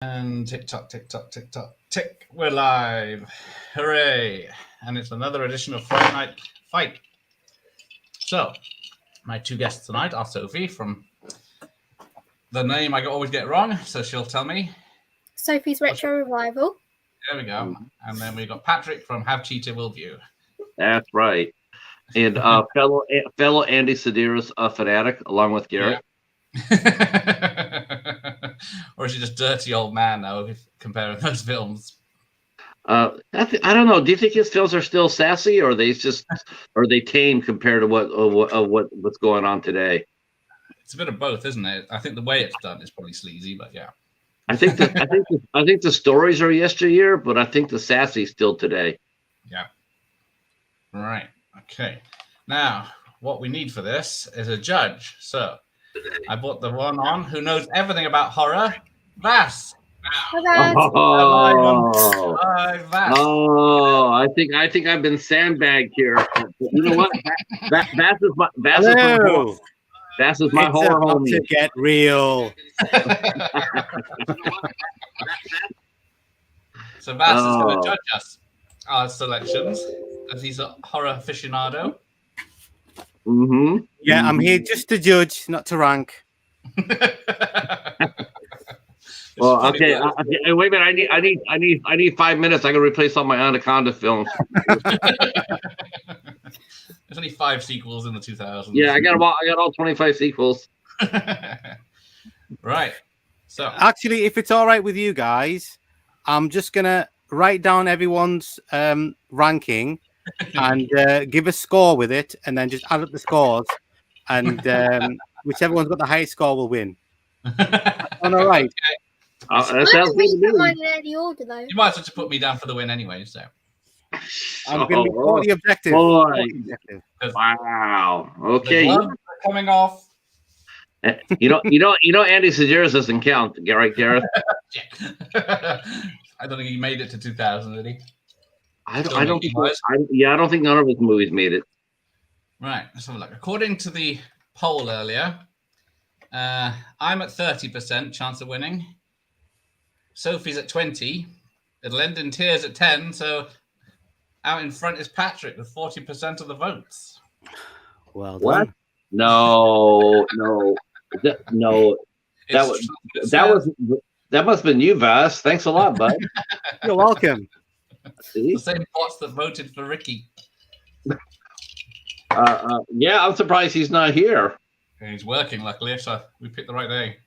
And tick tock, tick tock, tick tock, tick. We're live. Hooray. And it's another edition of Fright Night Fight. So, my two guests tonight are Sophie from the name I always get wrong, so she'll tell me. Sophie's Retro Revival. There we go. And then we got Patrick from Have Cheetah Will View. That's right. And fellow Andy Sedaris, a fanatic, along with Garrett. Yeah. Or is he just dirty old man now, comparing those films? I don't know. Do you think his films are still sassy, or are they tame compared to what's going on today? It's a bit of both, isn't it? I think the way it's done is probably sleazy, but yeah. I think the stories are yesteryear, but I think the sassy's still today. Yeah. Right. Okay. Now, what we need for this is a judge. So, I brought the one on who knows everything about horror, Vass. Vass. Oh, I think I've been sandbagged here. But you know what? Vass is my horror homie. To get real. So Vass is going to judge us our selections, as he's a horror aficionado. Mm-hmm. Yeah, I'm here just to judge, not to rank. Well, okay. Wait a minute. I need 5 minutes. I can replace all my Anaconda films. There's only 5 sequels in the 2000s. Yeah, I got all 25 sequels. Right. So actually, if it's all right with you guys, I'm just gonna write down everyone's ranking and give a score with it, and then just add up the scores, and whichever one's got the highest score will win. All right. Okay. That sounds good to me. Order, though. You might as well just put me down for the win anyway. So I'm going to be 40 objective. Wow. Okay. Coming off. You know, Andy Sedaris doesn't count, right, Gareth? I don't think he made it to 2000, did he? I don't think none of his movies made it. Right. Let's have a look. According to the poll earlier, I'm at 30% chance of winning. Sophie's at 20. It'll end in tears at 10. So out in front is Patrick with 40% of the votes. Well done. What? No. That must have been you, Vass. Thanks a lot, bud. You're welcome. The same bots that voted for Ricky. Yeah, I'm surprised he's not here. He's working, luckily, so we picked the right day.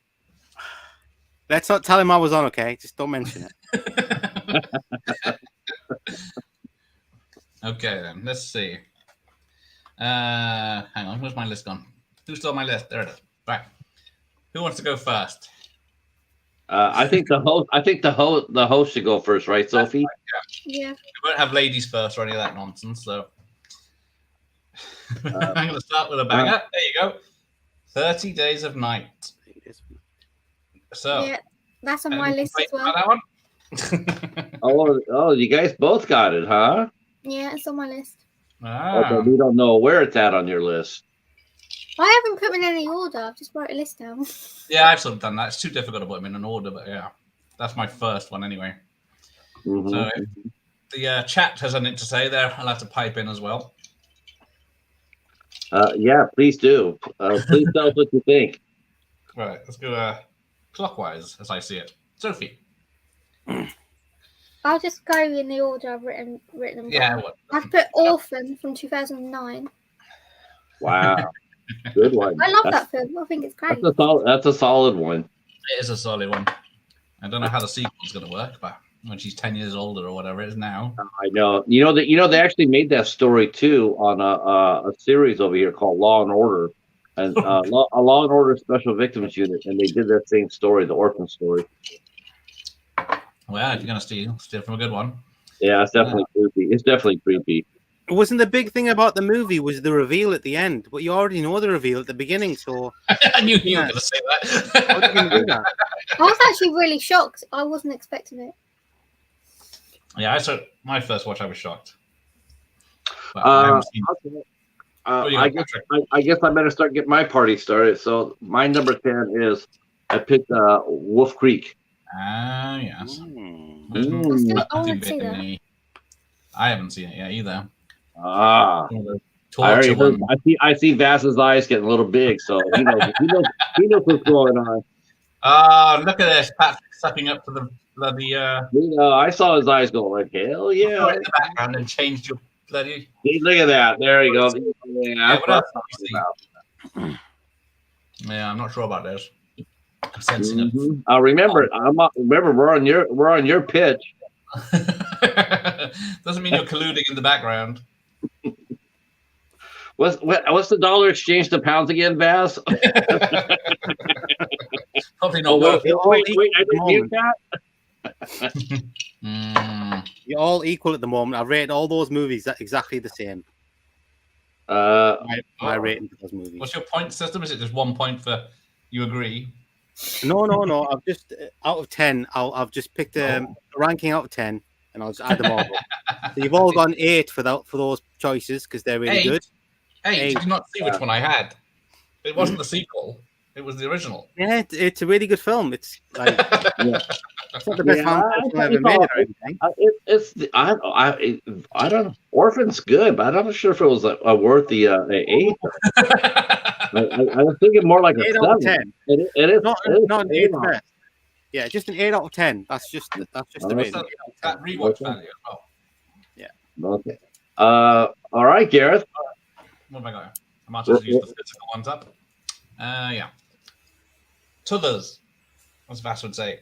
Let's not tell him I was on, okay? Just don't mention it. Okay, then. Let's see. Hang on. Where's my list gone? Who's still on my list? There it is. Right. Who wants to go first? I think the host should go first, right, Sophie? Yeah. We won't have ladies first or any of that nonsense, so I'm going to start with a banger. There you go. 30 Days of Night. So yeah, that's on my list as well. That one? Oh, you guys both got it, huh? Yeah, it's on my list. Okay, we don't know where it's at on your list. I haven't put them in any order. I've just wrote a list down. Yeah, I've sort of done that. It's too difficult to put them in an order, but yeah, that's my first one anyway. Mm-hmm. So if the chat has anything to say there, I'll have to pipe in as well. Yeah, please do. Please tell us what you think. Right, let's go clockwise as I see it. Sophie. I'll just go in the order I've written them down. Yeah, I've put Orphan from 2009. Wow. Good one. I love that film. I think it's great. That's a solid one. It is a solid one. I don't know how the sequel's going to work, but when she's 10 years older or whatever it is now. I know. You know they actually made that story too on a series over here called Law and Order, and a Law and Order Special Victims Unit, and they did that same story, the orphan story. Well, if you're going to steal from a good one. Yeah, it's definitely creepy. It's definitely creepy. Wasn't the big thing about the movie was the reveal at the end? But you already know the reveal at the beginning, so I knew you were going to say that. How are you going to do that? I was actually really shocked. I wasn't expecting it. Yeah, my first watch, I was shocked. But I guess I better start getting my party started. So my number 10 is I picked Wolf Creek. Ah, yes. I want to see that. I haven't seen it yet either. Ah, One of those I already torture heard. ones. I see Vass's eyes getting a little big, so he knows what's going on. Ah, look at this. Patrick sucking up to the bloody. I saw his eyes go like, hell Put yeah! it in the background and changed your bloody. Hey, look at that. There you go. Yeah, Yeah, that's what else I'm did talking you about. Yeah, I'm not sure about this. I'm sensing it. Remember, remember, we're on your pitch. Doesn't mean you're colluding in the background. What's the dollar exchange to pounds again, Vass? Probably not worth it. Wait, I didn't mute that. You're all equal at the moment. I rated all those movies exactly the same. My rating for those movies. What's your point system? Is it just 1 point for you agree? No. I've just out of 10. I've just picked a ranking out of 10, and I'll just add them all up. So you've all gone 8 for those choices because they're really good. 8. Did you not see which one I had? It wasn't the sequel. It was the original. Yeah, it's a really good film. It's like it's not the best film I've ever made or anything. I don't know. Orphan's good, but I'm not sure if it was worth the 8. I was thinking more like a 8 7. out of 10. It is not an 8 best. Yeah, just an 8 out of 10. That's just the rating. That rewatch value as well. Yeah. Okay. All right, Gareth. What have I got? I might as well use the physical ones up. Yeah. T'others, as Vass would say.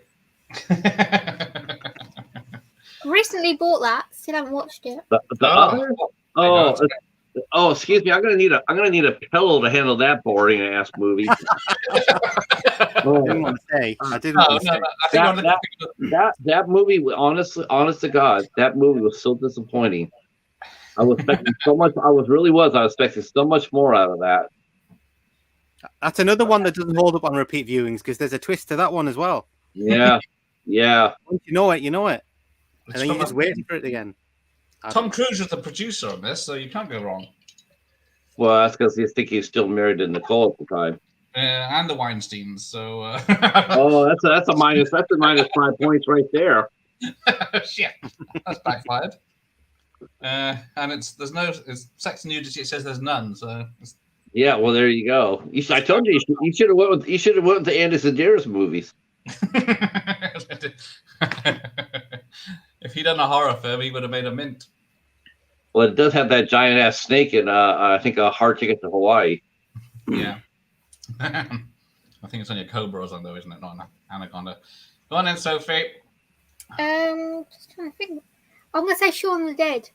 Recently bought that. Still haven't watched it. The other? Oh, excuse me. I'm gonna need a pillow to handle that boring ass movie. I didn't want to say. That movie. Honest to God, that movie was so disappointing. I was expecting so much. I was expecting so much more out of that. That's another one that doesn't hold up on repeat viewings because there's a twist to that one as well. Yeah. Once you know it, you know it. And then you're just waiting for it again. Tom Cruise is the producer on this, so you can't go wrong. Well, that's because you think he's still married to Nicole at the time. And the Weinsteins, so. Oh, that's a minus 5 points right there. Shit, that's backfired. And it's sex and nudity. It says there's none, so. Yeah, well, there you go. I told you you should have went with the Andy Sedaris movies. If he'd done a horror film, he would have made a mint. Well, it does have that giant ass snake in I think A Hard Ticket to Hawaii. Yeah. I think it's only a cobra or something, though, isn't it? Not an anaconda. Go on then, Sophie. Just trying to think. I'm gonna say Shaun of the Dead.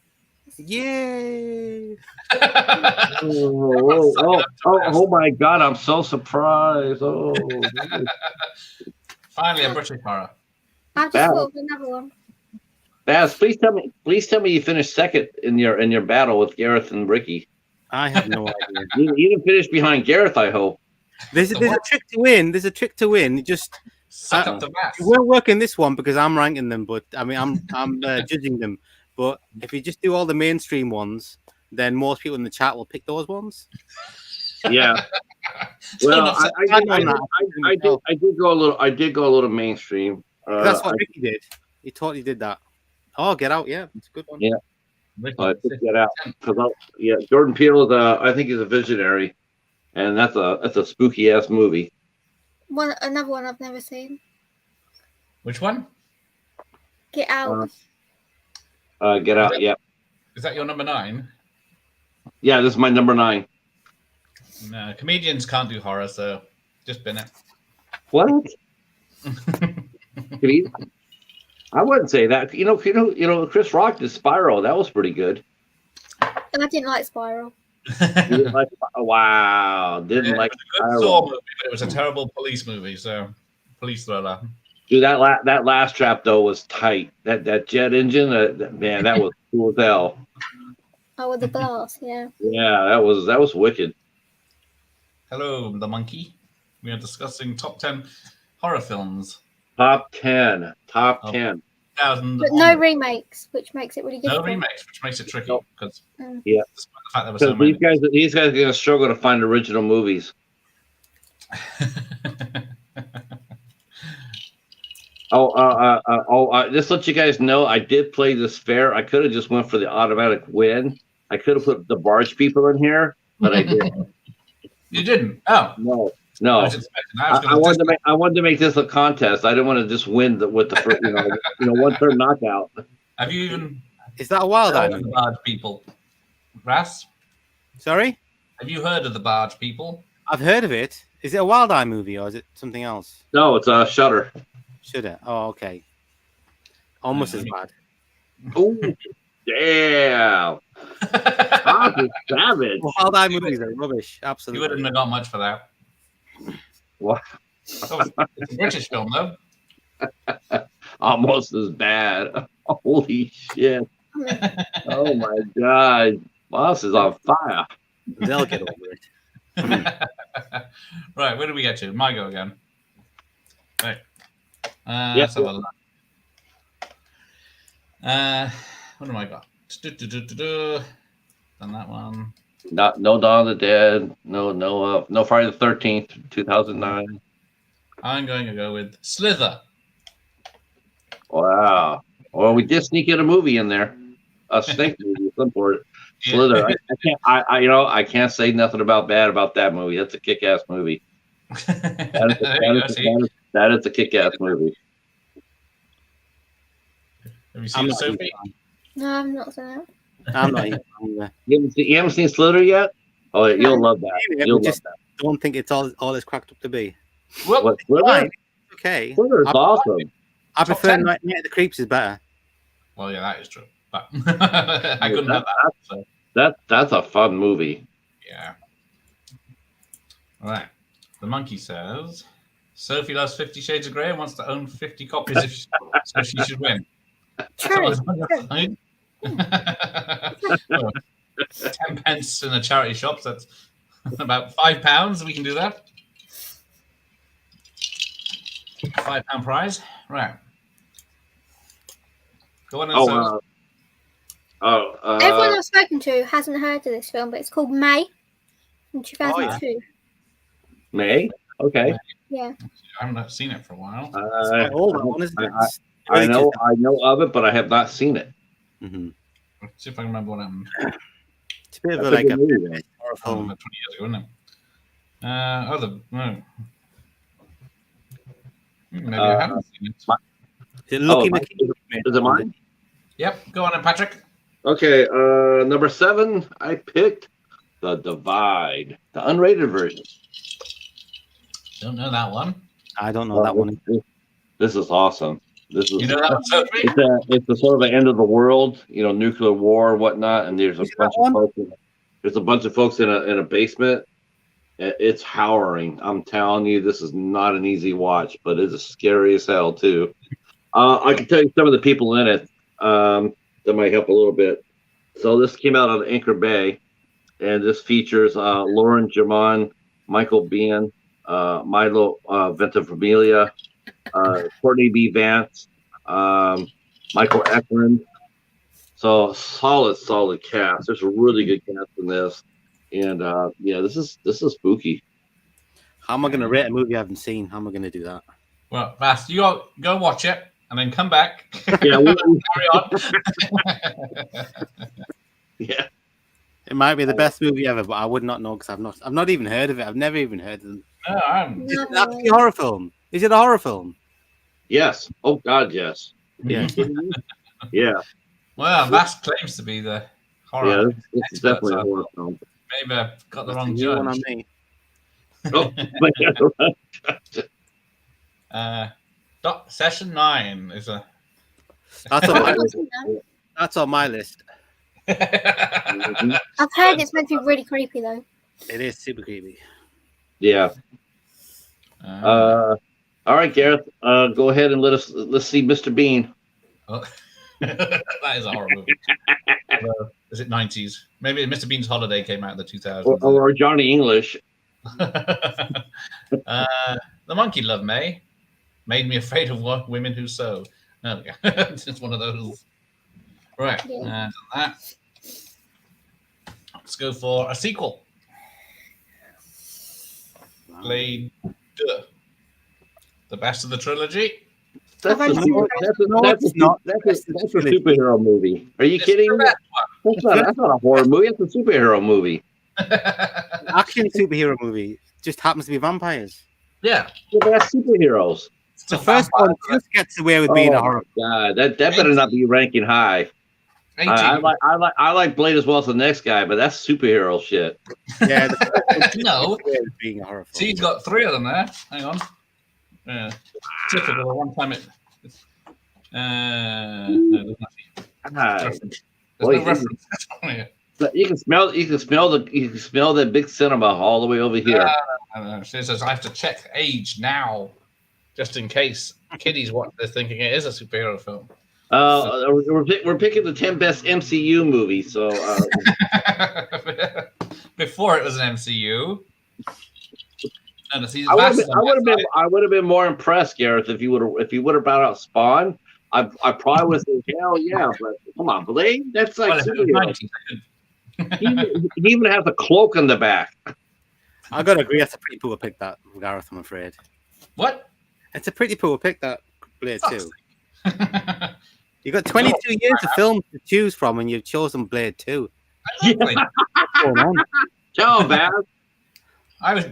Yay! Oh my God! I'm so surprised. Oh, finally a British horror. I've just thought of another one. Baz, please tell me you finished second in your battle with Gareth and Ricky. I have no idea. You didn't finish behind Gareth, I hope. There's a trick to win. There's a trick to win. Just suck up the math. We're working this one because I'm ranking them, but I mean I'm judging them. But if you just do all the mainstream ones, then most people in the chat will pick those ones. Yeah. Well, I did go a little mainstream. That's what Ricky did. He totally did that. Oh, Get Out, yeah, it's a good one. Yeah. I picked that out because Jordan Peele is I think he's a visionary, and that's a spooky ass movie. Another one I've never seen. Which one? Get Out. Get Out. Yeah. Is that your number 9? Yeah, this is my number 9. No, comedians can't do horror, so just bin it. What? I wouldn't say that. You know, Chris Rock did Spiral. That was pretty good. I didn't like Spiral. Wow, didn't like Spiral. Saw movie, but it was a terrible police movie. So, police thriller. Dude, that last trap though was tight. That jet engine, man, that was cool as hell. Oh, with the blast, yeah. Yeah, that was wicked. Hello, the monkey. We are discussing top 10 horror films. Top 10. But no remakes, which makes it really difficult. No remakes, which makes it tricky because despite the fact there were so these guys are going to struggle to find original movies. Just let you guys know, I did play this fair. I could have just went for the automatic win. I could have put the barge people in here, but I didn't. You didn't? Oh. No, I no. was expecting. I was I going wanted to make this a contest. I didn't want to just win with the first, one turn knockout. Have you even Is that a wild heard eye of the movie? barge people? Ras? Sorry, Have you heard of the barge people? I've heard of it. Is it a wild eye movie or is it something else? No, it's a Shutter. Should it? Oh, okay. Almost as Yeah. bad. Oh, damn! Bob is savage. Wild eye movies are rubbish. You Absolutely. wouldn't have got much for that. What? Oh, it's a British film, though. Almost as bad. Holy shit! Oh my god, Boss is on fire. They'll get over it. Right, where do we get to? My go again. Right. Yep. Let's have a look. What have I got? Done that one. No Dawn of the Dead. No Friday the 13th, 2009. I'm going to go with Slither. Wow. Well, we did sneak in a movie in there, a snake movie, some sort. Slither. I can't say nothing bad about that movie. That's a kick-ass movie. That is a kick-ass movie. Have you seen it, Sophie? No, I'm not saying I'm not even. You haven't seen Slither yet? Oh, you'll love that. You'll love that. Don't think it's all it's cracked up to be. What, Slither? Fine. Okay. Slither's awesome. I Top prefer 10. Night of the Creeps is better. Well, yeah, that is true. But I couldn't have that. So. That's a fun movie. Yeah. All right. The monkey says Sophie loves 50 Shades of Grey and wants to own 50 copies, so she should win. True. 10 pence in a charity shop. So that's about £5. We can do that. £5 prize. Right. Go on and Everyone I've spoken to hasn't heard of this film, but it's called May from 2002. May? Okay. Yeah. I haven't seen it for a while. I know of it, but I have not seen it. Mm-hmm. Let's see if I can remember what happened. It's a bit of That's a like good a movie, horror Film film. 20 years ago, isn't it? No. Maybe I haven't seen it. Is it Lucky Oh, McKee? Is it mine? Yep, go on then, Patrick. Okay, number 7, I picked The Divide, the unrated version. Don't know that one. I don't know that one. This is awesome. This is You know that one, Sophie? it's the sort of the end of the world, nuclear war and whatnot, and there's a bunch of folks in a basement. It's howling. I'm telling you, this is not an easy watch, but it's scary as hell too. I can tell you some of the people in it. That might help a little bit. So this came out of Anchor Bay, and this features Lauren Jamon, Michael Biehn, Milo Ventimiglia, Courtney B. Vance, Michael Eklund. So solid cast. There's a really good cast in this, and this is spooky. How am I going to rate a movie I haven't seen? How am I going to do that? Well, Vass, you go watch it and then come back. Yeah, Carry on. yeah. It might be the best movie ever, but I would not know because I've not even heard of it. I've never even heard of them. No, I haven't. Is it actually a horror film? Is it a horror film? Yes. Oh God, yes. Yeah. Yeah. Well, Vass claims to be the horror. Yeah. This is expert, definitely a so horror film. Maybe I've got the wrong New one on judge. me. Oh, Session 9 is a. That's on my I've list. seen that. That's on my list. I've heard it's meant to be really creepy though. It is super creepy. yeah. All right, Gareth. Go ahead and let's see Mr. Bean. That is a horror movie. Is it 90s? Maybe Mr. Bean's Holiday came out in the 2000s. Or Johnny English. The Monkey Love May. Made me afraid of women who sew. There we go. It's just one of those. Right. Yeah. That. Let's go for a sequel. Blade 2. The best of the trilogy. I've only seen that's a superhero movie. Are you kidding me? That's not a horror movie. It's a superhero movie. Action superhero movie. Just happens to be vampires. Yeah. But that's superheroes. The first one just gets away with being a horror. God, that better not be ranking high. I like Blade as well as the next guy, but that's superhero shit. Yeah. No. Being a horror. See, he's got 3 of them there. Hang on. Yeah. Typical. One time it. No, there's no reference. You can smell the big cinema all the way over here. She says I have to check age now, just in case kiddies what they're thinking it is a superhero film. We're picking the 10 best MCU movies. So before it was an MCU. I would have been more impressed, Gareth, if you would have brought out Spawn. I probably would say hell yeah, but come on, Blade, that's like superhero. He even has a cloak on the back. I gotta agree, that's a pretty poor pick, that Gareth. I'm afraid. What? It's a pretty poor pick, that Blade 2. You got 22 years of films to choose from, and you've chosen Blade 2. Ciao, Baz. I was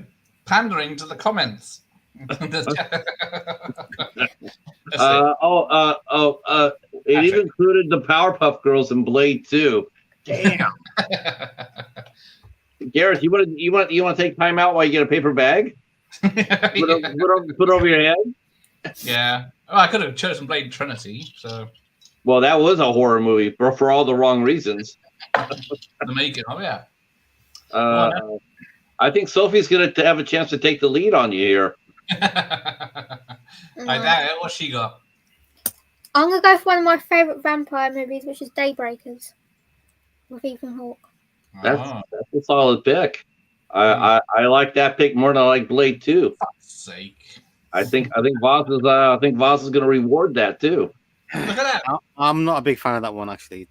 pandering to the comments. It even included the Powerpuff Girls in Blade 2. Damn. Gareth, you want to take time out while you get a paper bag? Put over your head. Yeah. Oh, I could have chosen Blade Trinity. So. Well, that was a horror movie for all the wrong reasons. The making. Oh yeah. I think Sophie's going to have a chance to take the lead on you here. I doubt it. What she got? I'm gonna go for one of my favourite vampire movies, which is Daybreakers, with Ethan Hawke. That's a solid pick. I like that pick more than I like Blade 2. For fuck's sake. I think Voss is going to reward that too. Look at that. I'm not a big fan of that one, actually.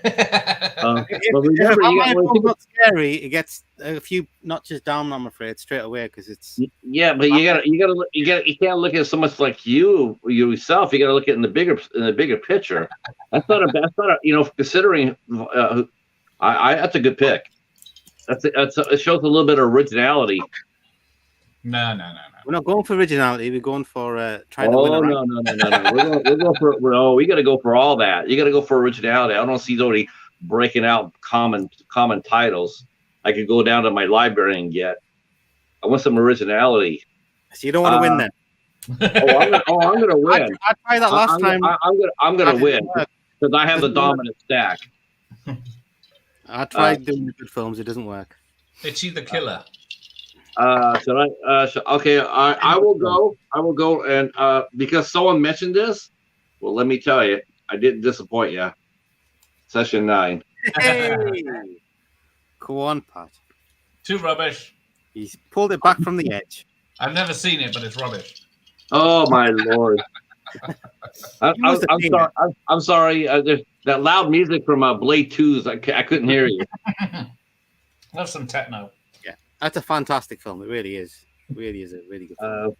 But remember, it's not scary. It gets a few notches down, I'm afraid, straight away, because it's. Yeah, but you can't look at it so much like yourself. You got to look at it in the bigger picture. That's not a considering. That's a good pick. It shows a little bit of originality. No. We're not going for originality. We're going for trying to win. No. We got to go for all that. You got to go for originality. I don't see nobody breaking out common titles. I could go down to my library and get. I want some originality. So you don't want to win then? I'm going to win. I tried that last time. I'm going to win because I have the dominant stack. I tried doing the good films. It doesn't work. It's the killer. Should I? Okay, I will go. I will go, and because someone mentioned this, well, let me tell you, I didn't disappoint you. Session 9. Hey. Go on, Pat. Too rubbish. He's pulled it back from the edge. I've never seen it, but it's rubbish. Oh my lord! I'm sorry. There's that loud music from Blade 2's. I couldn't hear you. Love some techno. Yeah, that's a fantastic film. It really is. It really is a really good film.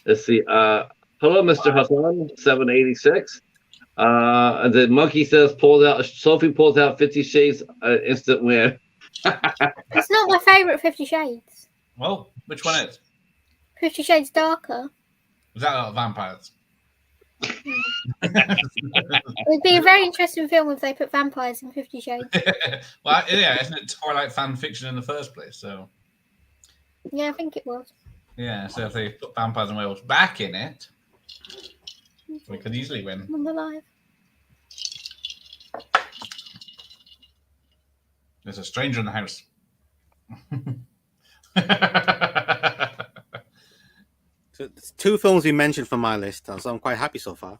Let's see. Hello, Mr. Hassan, 786. The monkey says Sophie pulls out 50 Shades, instant win. It's not my favourite 50 Shades. Well, which one is? 50 Shades Darker. Was that about vampires? It'd be a very interesting film if they put vampires in 50 Shades. Well, yeah, isn't it Twilight fan fiction in the first place? So. Yeah, I think it was. Yeah, so if they put vampires and werewolves back in it, we could easily win. I'm alive. There's a stranger in the house. So there's 2 films we mentioned from my list, so I'm quite happy so far.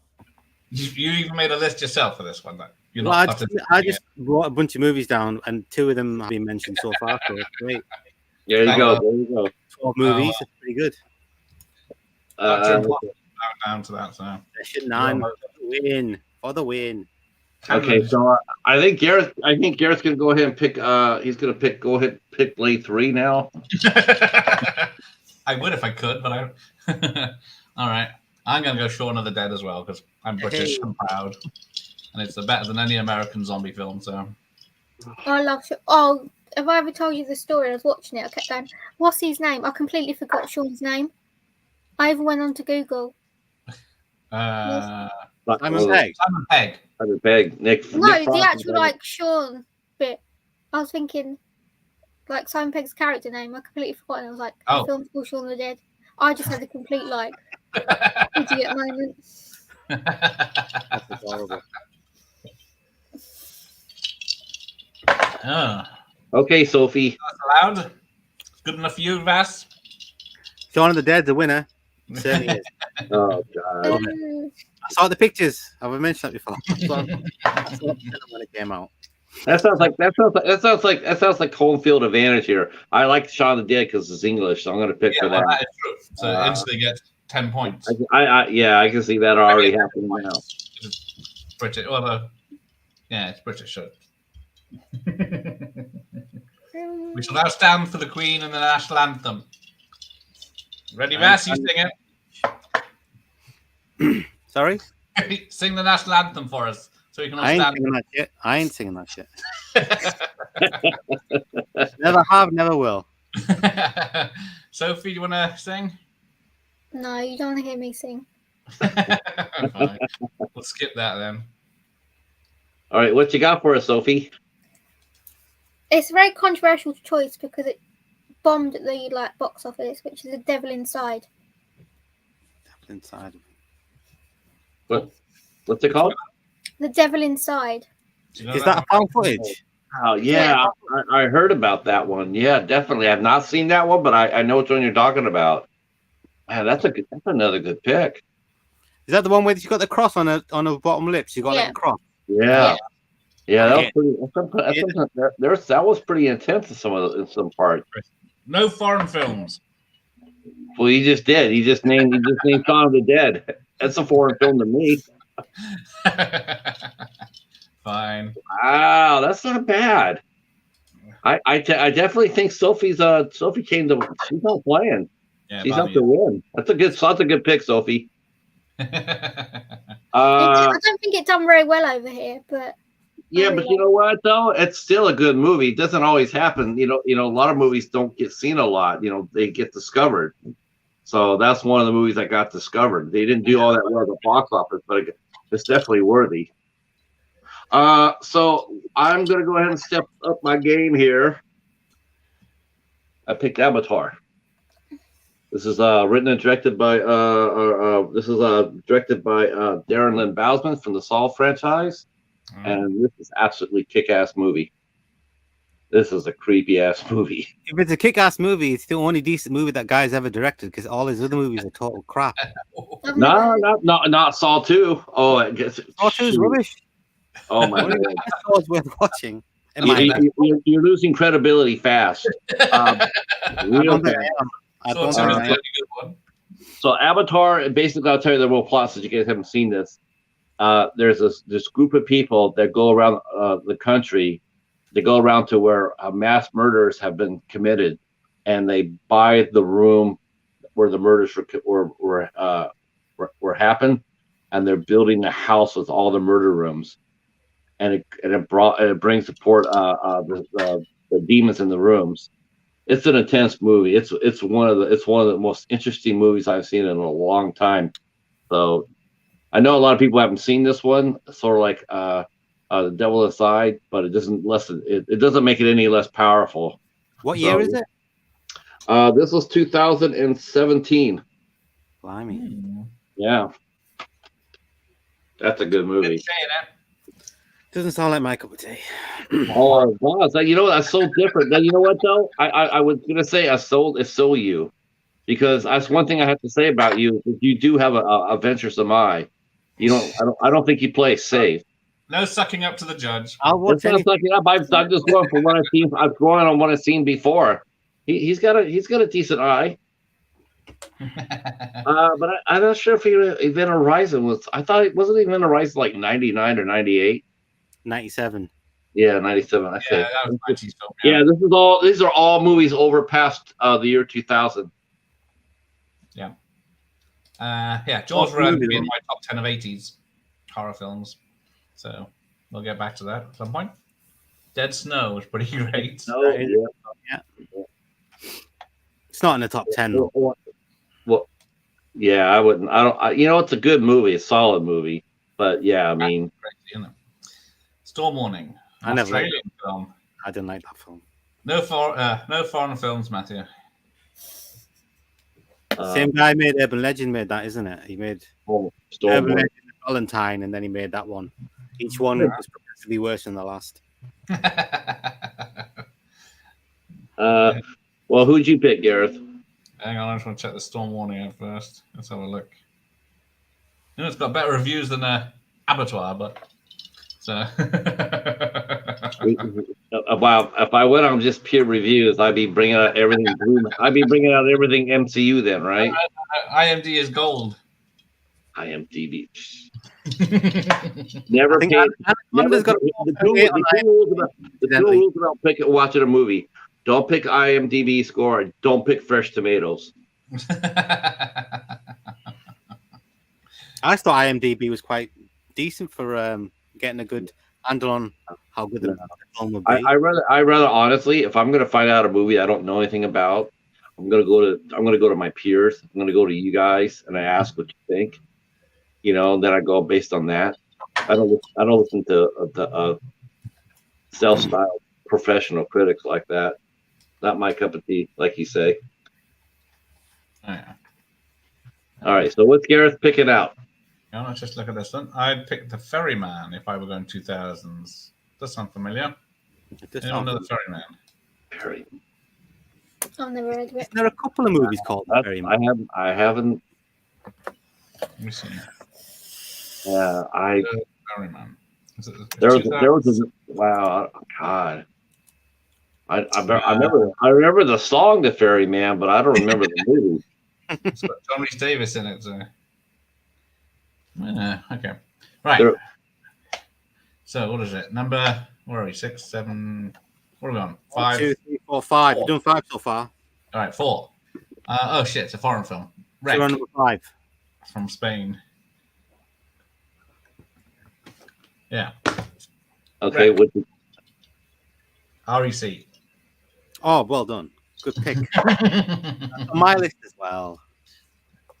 You even made a list yourself for this one, though. I just brought a bunch of movies down, and 2 of them have been mentioned so far. So it's great. There you go. 12 movies, that's pretty good. Down to that, so. Session 9 for the win. Okay, so I think Gareth's gonna go ahead and pick. He's gonna pick Blade 3 now. I would if I could, but I. All right. I'm going to go Shaun of the Dead as well because I'm British and proud. And it's better than any American zombie film. So I love Shaun. Oh, have I ever told you the story? I was watching it. I kept going, what's his name? I completely forgot Sean's name. I even went on to Google. Simon Pegg. Simon Pegg. Simon Pegg. Nick. No, Nick the Frost actual like Sean bit. I was thinking like Simon Pegg's character name. I completely forgot. And I was like, the film's called Shaun of the Dead. I just had a complete like idiot moment. That's adorable. Okay, Sophie. That's allowed. Good enough for you, Vass? Shaun of the Dead's a winner. Certainly is. Oh God. I saw the pictures. Have I mentioned that before? I saw it when it came out. That sounds like home field advantage here. I like Shaun of the Dead because it's English, so I'm going to pick for that. That is true. So instantly get 10 points. I can see that already happening now. British. Well, it's British. So. We shall now stand for the Queen and the national anthem. Ready, Vass? You sing it. Sorry? Sing the national anthem for us. So we can all stand. I ain't singing that shit. Never have, never will. Sophie, do you want to sing? No, you don't want to hear me sing. Fine. We'll skip that then. All right, what you got for us, Sophie? It's a very controversial choice because it bombed at the box office, which is The Devil Inside. Devil Inside. What's it called? The Devil Inside. Is that a found footage? Oh yeah, I heard about that one. Yeah, definitely. I've not seen that one, but I know which one you're talking about. Man, that's another good pick. Is that the one where you got the cross on her bottom lips? You got that cross. Yeah. That was pretty intense in some parts. No foreign films. Well, he just did. He just named Shaun of the Dead. That's a foreign film to me. Fine. Wow, that's not bad. I definitely think Sophie came to. She's not playing. Yeah, she's up to win. That's a good pick, Sophie. I don't think it done very well over here, but but you know what though? It's still a good movie. It doesn't always happen. You know, a lot of movies don't get seen a lot. You know, they get discovered. So that's one of the movies that got discovered. They didn't do all that well at the box office, but it's definitely worthy. So I'm gonna go ahead and step up my game here. I picked Avatar. This is written and directed by Darren Lynn Bousman from the Saw franchise, and this is absolutely kick-ass movie. This is a creepy-ass movie. If it's a kick-ass movie, it's the only decent movie that guy's ever directed because all his other movies are total crap. No, not Saw 2. Oh, I guess Saw 2 is rubbish. Oh my god, Saw's worth watching. You're losing credibility fast. Real fast. So Avatar, basically, I'll tell you the real plot since you guys haven't seen this. There's this group of people that go around the country. They go around to where mass murders have been committed, and they buy the room where the murders were happened, and they're building a house with all the murder rooms, and it brings support the demons in the rooms. It's an intense movie. It's one of the most interesting movies I've seen in a long time. So I know a lot of people haven't seen this one. Sort of like The Devil Inside, but it doesn't make it any less powerful. What year is it? This was 2017. Blimey. Yeah. That's a good movie. Doesn't sound like my cup of tea. Oh, it was. You know, that's so different. You know what though? I was gonna say I sold you, because that's one thing I have to say about you. Is you do have a venturesome eye. I don't think you play safe. No sucking up to the judge. I'll watch it. I'm just going for what I've seen. I've gone on what I've seen before. He's got a decent eye. But I'm not sure if Event Horizon was. I thought it wasn't Event Horizon like 99 or 98. 97. Yeah, 97. I think. That was 90s film. Yeah, these are all movies over past the year 2000. Yeah. Yeah, Jaws will be in my top 10 of 80s horror films. So we'll get back to that at some point. Dead Snow was pretty great. Oh, yeah. It's not in the top 10 though. Well, yeah, I wouldn't. It's a good movie, a solid movie. But yeah, I mean, Storm Warning. I never liked Australian film. I didn't like that film. No foreign films, Matthew. Same guy made Urban Legend made that, isn't it? He made Storm Urban Warning. Legend and Valentine, and then he made that one. Each one was progressively worse than the last. Well, who'd you pick, Gareth? Hang on, I just want to check the Storm Warning out first. Let's have a look. It's got better reviews than Abattoir, but so. Wow, if I went on just peer reviews, I'd be bringing out everything. I'd be bringing out everything MCU then, right? IMD is gold. IMDb. Never paid. The two rules about watching a movie: don't pick IMDb score, and don't pick Fresh Tomatoes. I thought IMDb was quite decent for getting a good handle on how good the film would be. I rather honestly, if I'm going to find out a movie I don't know anything about, I'm going to go to my peers. I'm going to go to you guys, and I ask what you think. Then I go based on that. I don't listen to self-styled professional critics like that. Not my cup of tea, like you say. Oh, yeah. All right, so what's Gareth picking out? Let's just look at this one. I'd pick The Ferryman if I were going 2000s. Does sound familiar? Anyone know The Ferryman? Ferryman. I've never read it. There are a couple of movies called The Ferryman. I haven't. Let me see. Yeah, The Ferryman. There was wow, God. I remember the song The Ferryman, but I don't remember the movie. It's got John Rhys Davis in it. So. Okay. Right. So what is it? Number, where are we? 6, 7. What are we on? 5. 1, 2, 3, 4, 5. You've done 5 so far. All right, 4. Oh shit! It's a foreign film. Wreck. So number 5 from Spain. Yeah. Okay. What? REC. Oh, well done. Good pick. On my list as well.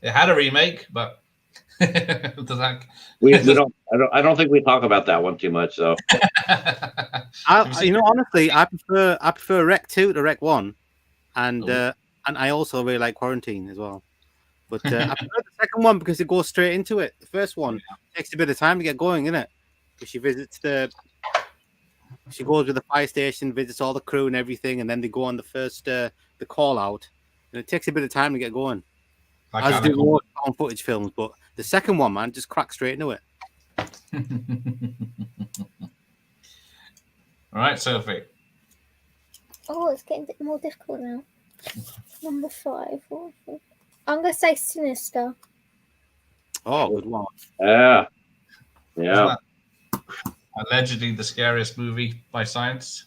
It had a remake, but does that? We don't. I don't think we talk about that one too much. So. Honestly, I prefer Rec 2 to Rec 1, and I also really like Quarantine as well. But I prefer the second one because it goes straight into it. The first one takes a bit of time to get going, innit? Because she goes to the fire station, visits all the crew and everything, and then they go on the first the call out, and it takes a bit of time to get going. As do all found footage films, but the second one, man, just cracks straight into it. All right, Sophie. Oh, it's getting a bit more difficult now. Number 5. I'm gonna say Sinister. Oh, good one. Yeah. Allegedly the scariest movie by science.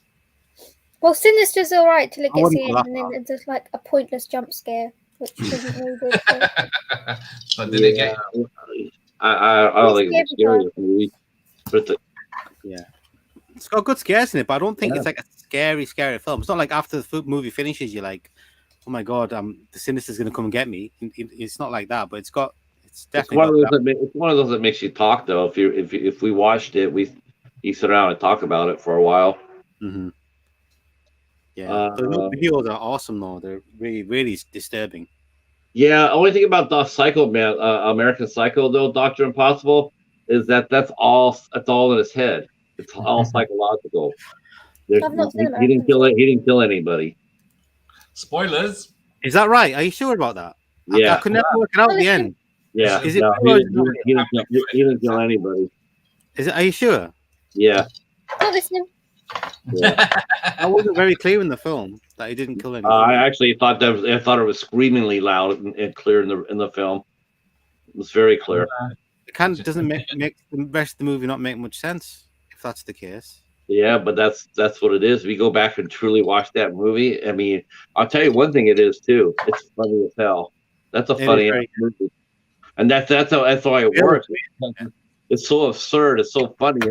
Well, Sinister's all right till it gets to the end, and then it's just like a pointless jump scare, which isn't really good. But did it get? I don't think it's a scary movie. It's got good scares in it, but I don't think it's like a scary film. It's not like after the movie finishes, you're like, "Oh my god, the Sinister's gonna come and get me." It's not like that, but it's definitely. It's one of those that makes you talk though. If we watched it, we sit around and talk about it for a while. Mm-hmm. Yeah, the videos are awesome though. They're really, really disturbing. Yeah, only thing about the Psycho Man, American Psycho though, Dr. Impossible, is that's all in his head. It's all psychological. He didn't kill anybody. Spoilers. Is that right? Are you sure about that? Yeah, I could never work it out at the end. Yeah, is it? He didn't kill anybody. Is it? Are you sure? Yeah. Not listening. Yeah. I wasn't very clear in the film that he didn't kill anybody. I actually thought it was screamingly loud and clear in the film. It was very clear. It doesn't make the rest of the movie not make much sense if that's the case. Yeah, but that's what it is. If you go back and truly watch that movie, I mean, I'll tell you one thing it is too. It's funny as hell. That's a funny movie. and that's why it works. It's so absurd. It's so funny,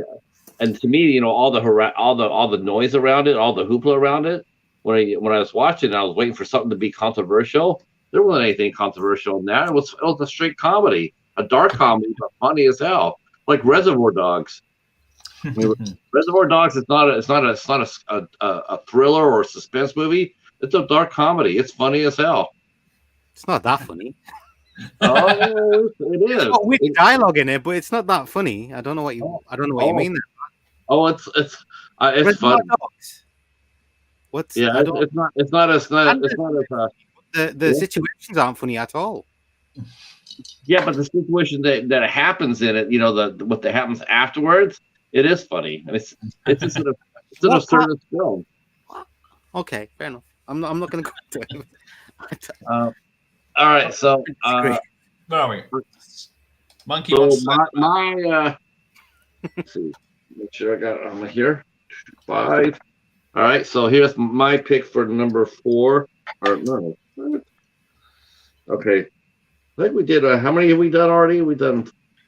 and to me, all the noise around it, all the hoopla around it. When I was watching, I was waiting for something to be controversial. There wasn't anything controversial in that. It was a straight comedy, a dark comedy, but funny as hell, like Reservoir Dogs. I mean, Reservoir Dogs is not a thriller or a suspense movie. It's a dark comedy. It's funny as hell. It's not that funny. Oh, it is. It's got witty dialogue in it, but it's not that funny. I don't know what you mean. Oh, it's fun. What's it's not as the situations aren't funny at all. Yeah, but the situation that happens in it, what happens afterwards, it is funny, and it's just an absurd film. Okay, fair enough. I'm not going to go into it. All right, so where are we? Monkey. So my let's see, make sure I got it on here. 5. All right, so here's my pick for number 4. Or no. Okay. I think we did. How many have we done already? We've done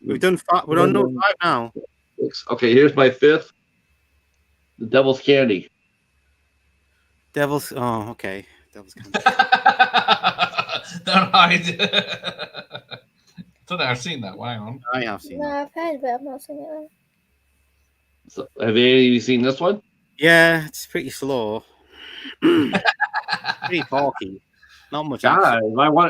5. We're on number 5 now. 6. Okay, here's my 5th. The Devil's Candy. Oh, okay. Devil's Candy. Don't hide. Don't know. I've seen that. Hang on. I have seen. No, I've heard of it. I've not seen it though. So, have any of you seen this one? Yeah, it's pretty slow. Pretty talky. Not much. God,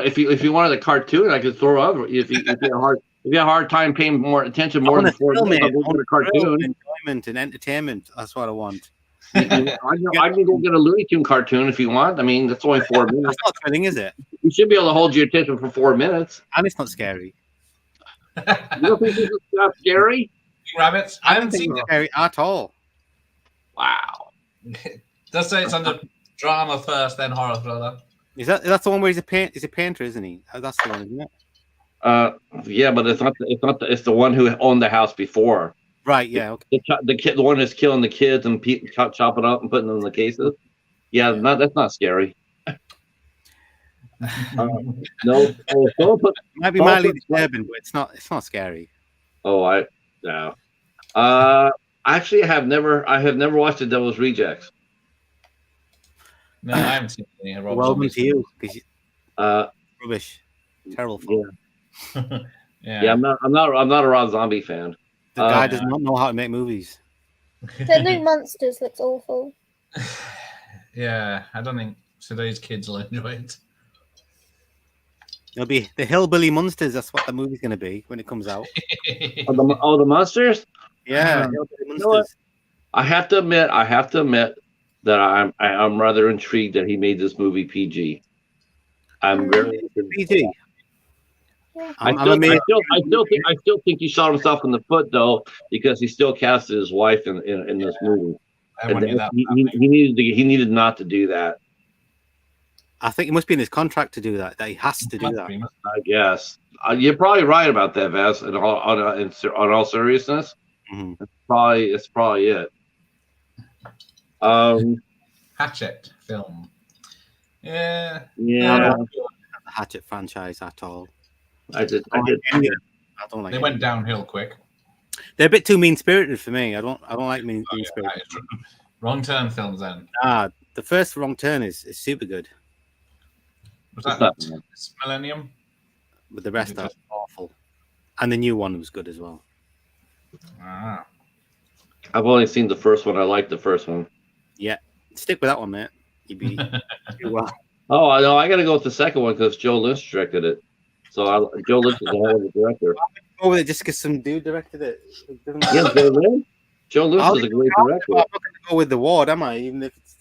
if you wanted a cartoon, I could throw over. If you had a hard time paying more attention more than 4 minutes, I want a cartoon. Enjoyment and entertainment. That's what I want. I can go get a Looney Tune cartoon if you want. I mean, that's only 4 minutes. That's not thrilling, is it? You should be able to hold your attention for 4 minutes. And it's not scary. You don't think this is not scary? Rabbits. I haven't seen it scary at all. Wow. Does say it's under drama first, then horror thriller. That's the one where he's a painter, isn't he? That's the one, isn't it? Yeah, but it's not. It's the one who owned the house before. Right. Yeah. Okay. The one that's killing the kids and chopping up and putting them in the cases. Yeah, that's not scary. No. Might be mildly disturbing, but it's not scary. Oh, no. Actually, I have never watched The Devil's Rejects. No, I haven't seen any. Welcome to you. Rubbish. Terrible film. Yeah. I'm not a Rob Zombie fan. The guy does not know how to make movies. The new Monsters looks awful. Yeah, I don't think today's kids will enjoy it. It'll be the Hillbilly Monsters. That's what the movie's going to be when it comes out. The Monsters? Yeah, Hillbilly Monsters. I have to admit that I'm rather intrigued that he made this movie PG. I'm very PG. Yeah. I still think he shot himself in the foot though, because he still casted his wife in this movie. He needed not to do that. I think it must be in his contract to do that. That he has to do that. I guess you're probably right about that, Vaz. In all seriousness, mm-hmm. It's probably it. Hatchet film. Yeah. I don't like the Hatchet franchise at all. I did. I don't like. They went downhill quick. They're a bit too mean spirited for me. I don't like mean spirited. Wrong Turn films then. The first Wrong Turn is super good. Was that this Millennium? But the rest are awful. And the new one was good as well. I've only seen the first one. I like the first one. Yeah. Stick with that one, mate. You'd be well. Oh, I know. I got to go with the second one because Joe Lynch directed it. So Joe Lynch is a hell of a director. Go with it just because some dude directed it. Yeah, Joe Lynch is a great director. I'm not going to go with the award, am I? Even if it's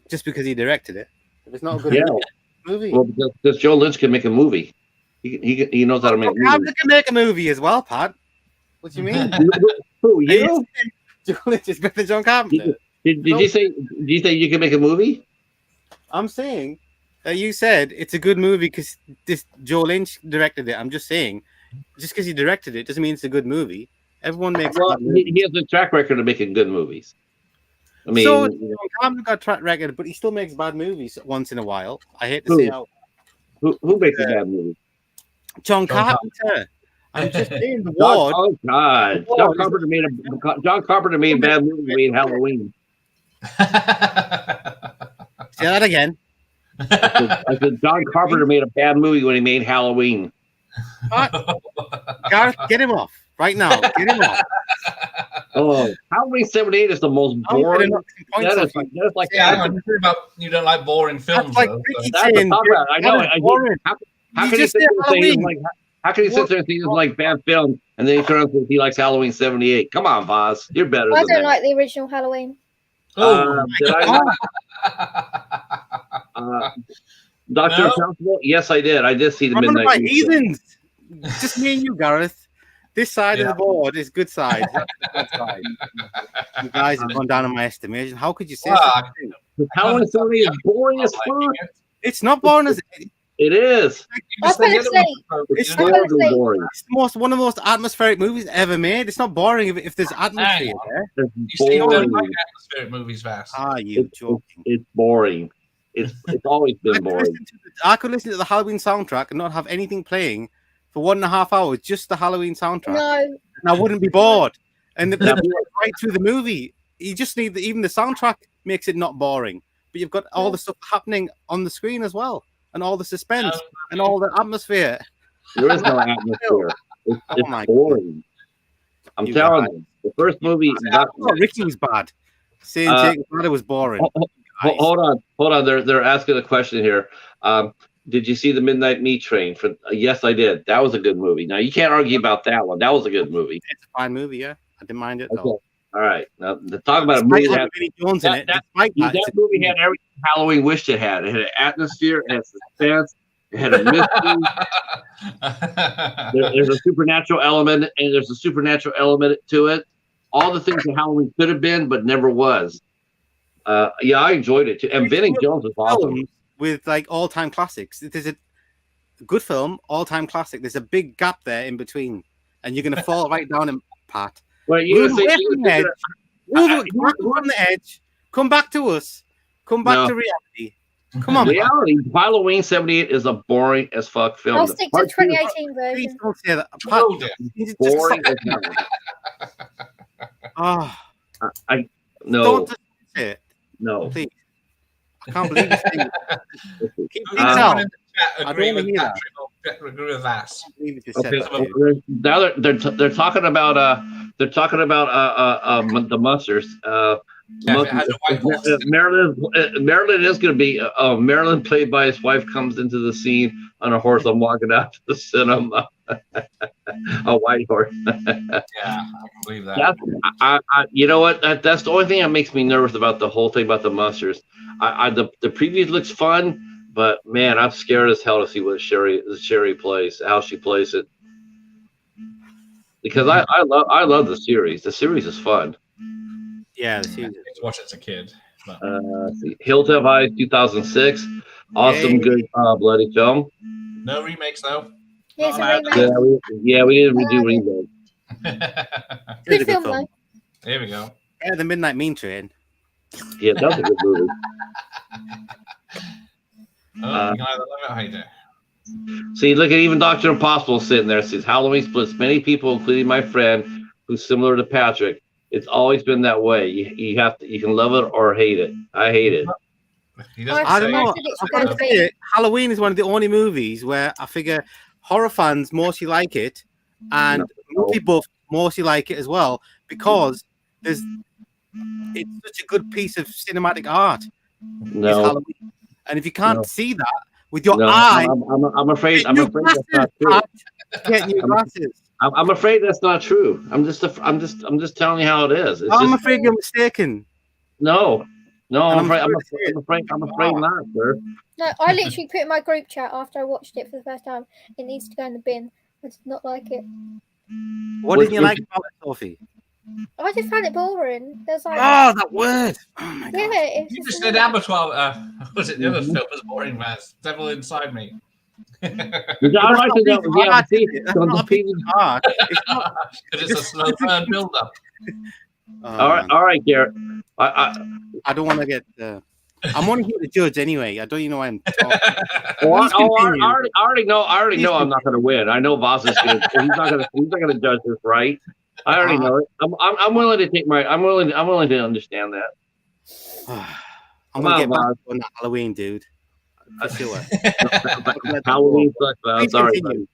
just because he directed it. If it's not a good movie. Well, because Joe Lynch can make a movie. He knows how to make movies. I'm going to make a movie as well, Pat. What do you mean? Who, you? Joe Lynch is better than John Carpenter. Did you say you can make a movie? I'm saying that you said it's a good movie because this Joe Lynch directed it. I'm just saying, just because he directed it doesn't mean it's a good movie. Everyone makes. Well, he has a track record of making good movies. I mean, so John Carpenter got a track record, but he still makes bad movies once in a while. I hate to say how. Who makes a bad movie? John John Carpenter. I'm just saying the John, ward. oh God, The John ward Carpenter made a bad movie made Halloween. Say that again. I said John Carpenter made a bad movie when he made Halloween. Gareth, get him off right now. Get him off. Oh, Halloween 78 is the most I'm gonna boring. knock some points That off is you. like, Yeah, hang on. You said about you don't like boring films, That's like though. Ricky that's saying, the top about. I know. that is boring. How You can he just sit said there and say he's Halloween. like? How can he sit there and say he's like bad film, and then he turns and says he likes Halloween 78? Come on, Voz, you're better I than don't that. like the original Halloween. Did I not? Doctor No. Impossible? Yes, I did. I did see the I'm Midnight. gonna buy Meat. heathens. Just me and you, Gareth. This side of Yeah. the board is good side. That's the bad side. You guys have gone down in my estimation. How could you say Well, such a thing? Halloween 78 is boring as fuck. It's not boring as It is. I fell asleep. It's I fell horribly asleep. boring. it's one of the most atmospheric movies ever made. It's not boring if there's atmosphere on. there. It's You see, you don't boring. like atmospheric movies, Vass. Are you joking? It's boring. It's always I been could, boring. I could listen to the Halloween soundtrack and not have anything playing for 1.5 hours, just the Halloween soundtrack, No, and I wouldn't be bored. And Now, right through the movie, you just need even the soundtrack makes it not boring. But you've got all the stuff happening on the screen as well, and all the suspense and all the atmosphere. there is no atmosphere. It's my boring. I'm You telling guys. you, the first movie. Oh, Ricky was bad. Saying Jake Brother was boring. Guys. Hold on. They're asking a question here. Did you see the Midnight Meat Train? Yes, I did. That was a good movie. Now you can't argue about that one. That was a good movie. It's a fine movie, yeah. I didn't mind it. Okay. Though. All right. Now the talk about a movie Despite that having Vinnie Jones in it. Despite that it's a- movie had everything Halloween wished it had. It had an atmosphere, it had suspense, it had a mystery. There's a supernatural element, and there's a supernatural element to it. All the things that Halloween could have been, but never was. Yeah, I enjoyed it too. And Vinnie Jones was awesome. Films with like all-time classics. There's a good film, all-time classic. There's a big gap there in between, and you're gonna fall right down in Pat. Well, you Move say away from the edge. Move from the edge. Come back to us. Come back to reality. Come on, reality. Halloween 78 is a boring as fuck film. I'll stick to the Part two, 2018 Please version. don't say that. Pat, Hold it. you just boring stop. as hell. Oh, No, don't just say it. no. Please. I can't believe you're saying it. Keep things Anyone out. in the chat I agree don't with hear that. Patrick or agree with Vass? I can't believe you just Okay, said that. now they're talking about the monsters. Yeah, if it has a white horse. Marilyn is going to be Marilyn, played by his wife, comes into the scene on a horse. I'm walking out to the cinema, a white horse. Yeah, I can believe that. That's, you know what? That's the only thing that makes me nervous about the whole thing about the monsters. The preview looks fun, but man, I'm scared as hell to see what Sherry plays, how she plays it. Because I love the series. The series is fun. Yeah, I used to watch it as a kid. But... Let's see. Hills Have Eyes, 2006. Awesome, Yay. good bloody film. No remakes though. Here's a Not remake. We didn't redo remake. allowed. It was a Good film, though. Here we go. Yeah, the Midnight Mean Train. Yeah, that was a good movie. Oh, you can either love it or hate it. See, look at even Dr. Impossible sitting there. It says Halloween splits many people, including my friend, who's similar to Patrick. It's always been that way. You can love it or hate it. I hate it. He doesn't I don't say- know. It's I've going got to to be. say it, Halloween is one of the only movies where I figure horror fans mostly like it, and movie buffs mostly like it as well, because it's such a good piece of cinematic art. Is No, Halloween. And if you can't No. see that with your no. eye, I'm afraid. get I'm new afraid that's not glasses, true. Pat. Get new glasses. I'm afraid that's not true. I'm just telling you how it is. It's I'm just, afraid you're mistaken. no. I'm I'm afraid. sorry to say I'm afraid not, sir. No, I literally put in my group chat after I watched it for the first time. It needs to go in the bin. I did not like it. What didn't you like about it, Sophie? I just found it boring. There's like, Oh, that word. Oh my yeah, god. it's You just just said Abattoir. Was it the other film was boring, Vass? Devil Inside Me. I like it. Yeah, see, That's not a piece of art. It's not. Because it's a slow burn build up. Oh, all right, man. all right, Garrett. I don't want to get I'm only here to judge anyway. I don't even know why I'm talking. Well, I already know I'm not going to win. I know Voss is going to. He's not going to judge this right. I already know it. I'm willing to take my. I'm willing to understand that. I'm going to get back on that Halloween, dude. For sure. Halloween sucks. Sorry, buddy.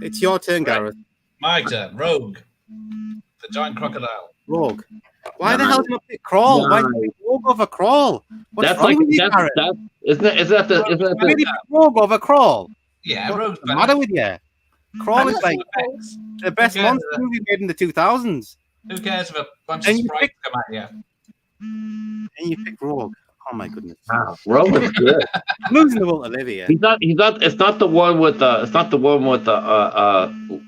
It's your turn, Gareth. My turn. Rogue. The giant crocodile. Rogue. Why the hell did I pick Crawl? Why did you pick Rogue over Crawl? What's wrong with you, Gareth? Isn't that Why did you pick Rogue over Crawl? Yeah, What's the matter with you? Crawl is like the best monster movie made in the 2000s. Who cares if a bunch of sprites come at you? And you pick Rogue. Oh my goodness! Wow, Rogue is good. I'm losing the will to live here. He's not. It's not the one with. It's not the one with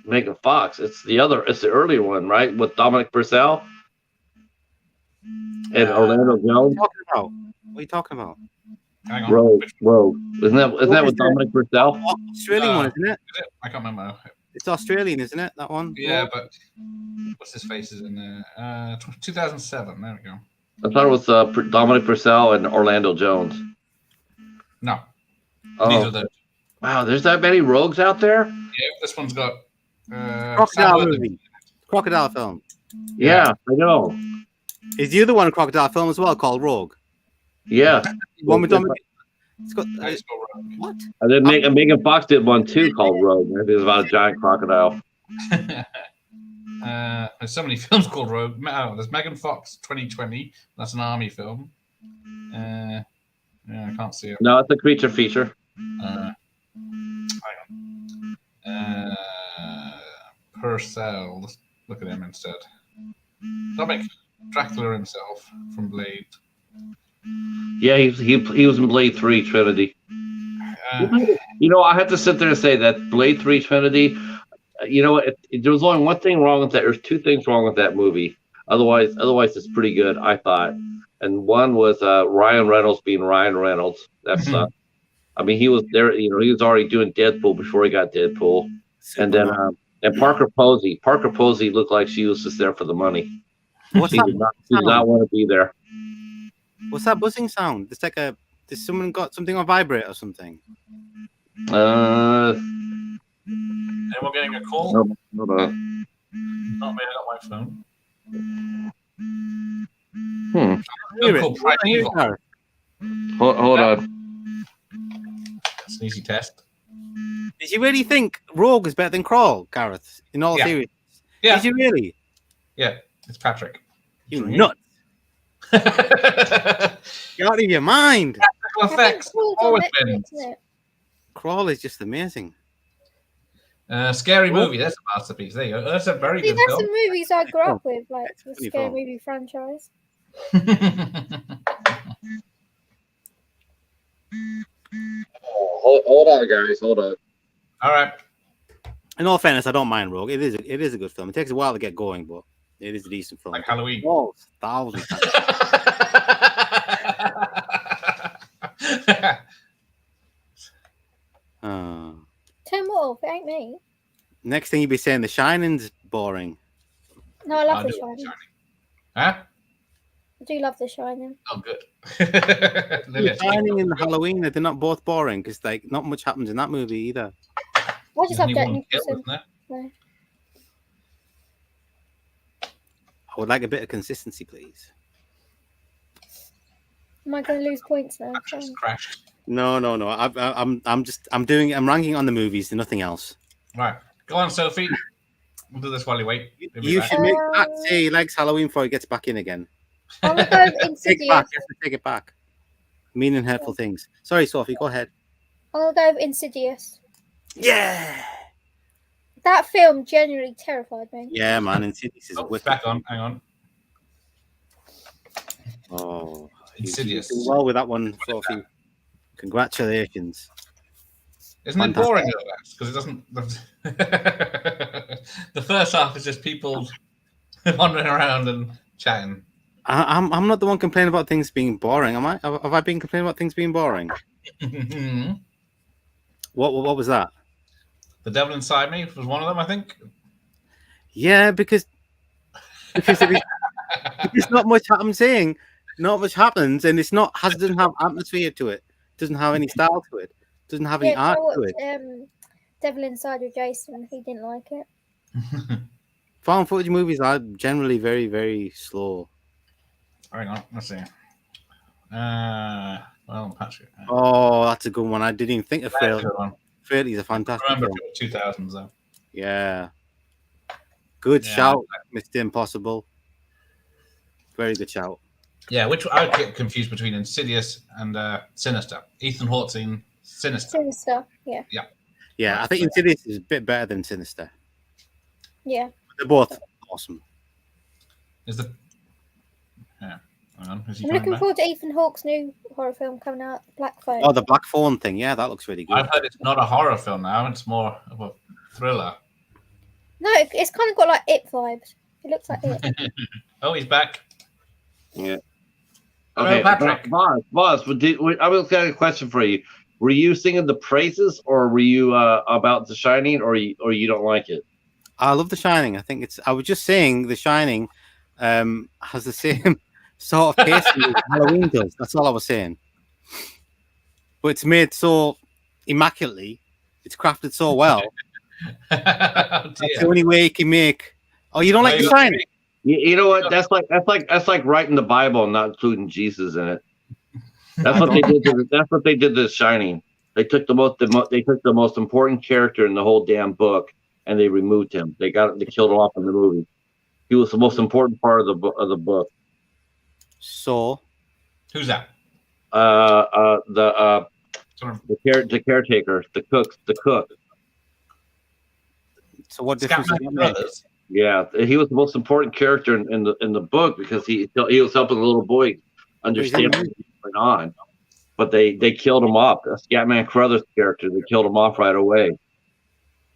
Megan Fox. It's the other. It's the earlier one, right? With Dominic Purcell and Orlando Jones. What are you talking about? Hang on. Rogue. Isn't that with Dominic Purcell? Australian one, isn't it? I can't remember. It's Australian, isn't it? That one. Yeah, but what's his face is in there? 2007. There we go. I thought it was Dominic Purcell and Orlando Jones. No. Oh. Neither of those. Wow, there's that many rogues out there? Yeah, this one's got Crocodile movie. Crocodile film. Yeah, I know. Is the other one a crocodile film as well called Rogue? Yeah. One with Dominic. It's got what? And then Megan Fox did one too called Rogue. It was about a giant crocodile. There's so many films called Rogue. Oh, there's Megan Fox 2020. That's an army film. Yeah, I can't see it. No, it's a creature feature. Hang on. Purcell. Let's look at him instead. Dominic Dracula himself from Blade. Yeah, he was in Blade 3 Trinity. I have to sit there and say that Blade 3 Trinity. There was only one thing wrong with that. There's two things wrong with that movie. Otherwise, it's pretty good, I thought. And one was Ryan Reynolds being Ryan Reynolds. That sucked. I mean, he was there. He was already doing Deadpool before he got Deadpool. And then and Parker Posey. Parker Posey looked like she was just there for the money. What's she did not want to be there. What's that buzzing sound? It's like did someone got something on vibrate or something? Anyone getting a call? No, hold on. Not me, I got my phone. Hold on. That's an easy test. Did you really think Rogue is better than Crawl, Gareth? In all seriousness? Yeah. Did you really? Yeah, it's Patrick. You nuts. You're out of your mind. Practical effects. Always been. Crawl is just amazing. Scary movie. That's a masterpiece. There you go. That's a very good That's film. the movies I grew up with, like the scary movie franchise. Hold on, guys. Hold on. All right. In all fairness, I don't mind Rogue. It is a good film. It takes a while to get going, but it is a decent film. Like Halloween. Thousands. Turn what off? It ain't me. Next thing you'd be saying The Shining's boring. No, I love The Shining. Huh? I do love The Shining. Oh, good. The Shining and Halloween, they're not both boring because not much happens in that movie either. I just love Jack Nicholson. No. I would like a bit of consistency, please. Am I going to lose points now? Just crashed. No. I'm ranking on the movies and nothing else. Right. Go on, Sophie. We'll do this while you wait. You should make Pat say he likes Halloween before he gets back in again. I'm going to go with Insidious. Take it back. Mean and hurtful things. Sorry, Sophie, go ahead. I'm going to go with Insidious. Yeah! That film genuinely terrified me. Yeah, man, Insidious is wicked. Back on, hang on. Oh, Insidious. You did well with that one, Sophie. Congratulations. Isn't it boring though? Because it doesn't. The first half is just people wandering around and chatting. I'm not the one complaining about things being boring, am I? Have I been complaining about things being boring? What was that? The Devil Inside Me was one of them, I think. Yeah, because there's not much. I'm saying not much happens, and it's not doesn't have atmosphere to it. Doesn't have any style to it. Doesn't have any art to it. Devil Inside with Jason. He didn't like it. Found footage movies are generally very, very slow. Hang on, let's see. Well, Patrick. Oh, that's a good one. I didn't even think of Frailty. Frailty's a fantastic I remember film. 2000s though. Yeah. Good shout, Mr. Impossible. Very good shout. Yeah, which I would get confused between Insidious and Sinister. Ethan Hawke's in Sinister. Sinister, yeah. Yeah. Yeah, I think Insidious is a bit better than Sinister. Yeah. They're both awesome. Is the yeah? Hang on. I'm looking forward to Ethan Hawke's new horror film coming out, Black Phone. Oh, the Black Phone thing. Yeah, that looks really good. I've heard it's not a horror film now; it's more of a thriller. No, it's kind of got like It vibes. It looks like It. Oh, he's back. Yeah. Hello, Patrick. Boss, I was got a question for you. Were you singing the praises, or were you about The Shining, or you don't like it? I love The Shining. I think I was just saying The Shining has the same sort of pace as Halloween does. That's all I was saying. But it's made so immaculately. It's crafted so well. That's the only way you can make. Oh, you don't like The Shining? You know what? That's like writing the Bible and not including Jesus in it. That's what they did. That's what they did to The Shining. They took the most important character in the whole damn book, and they removed him. They killed him off in the movie. He was the most important part of the book. So, who's that? The caretaker, the cook. So what difference? Brothers. Yeah, he was the most important character in the book because he was helping the little boy understand what was going on. But they killed him off. Scatman Crothers' character, they killed him off right away.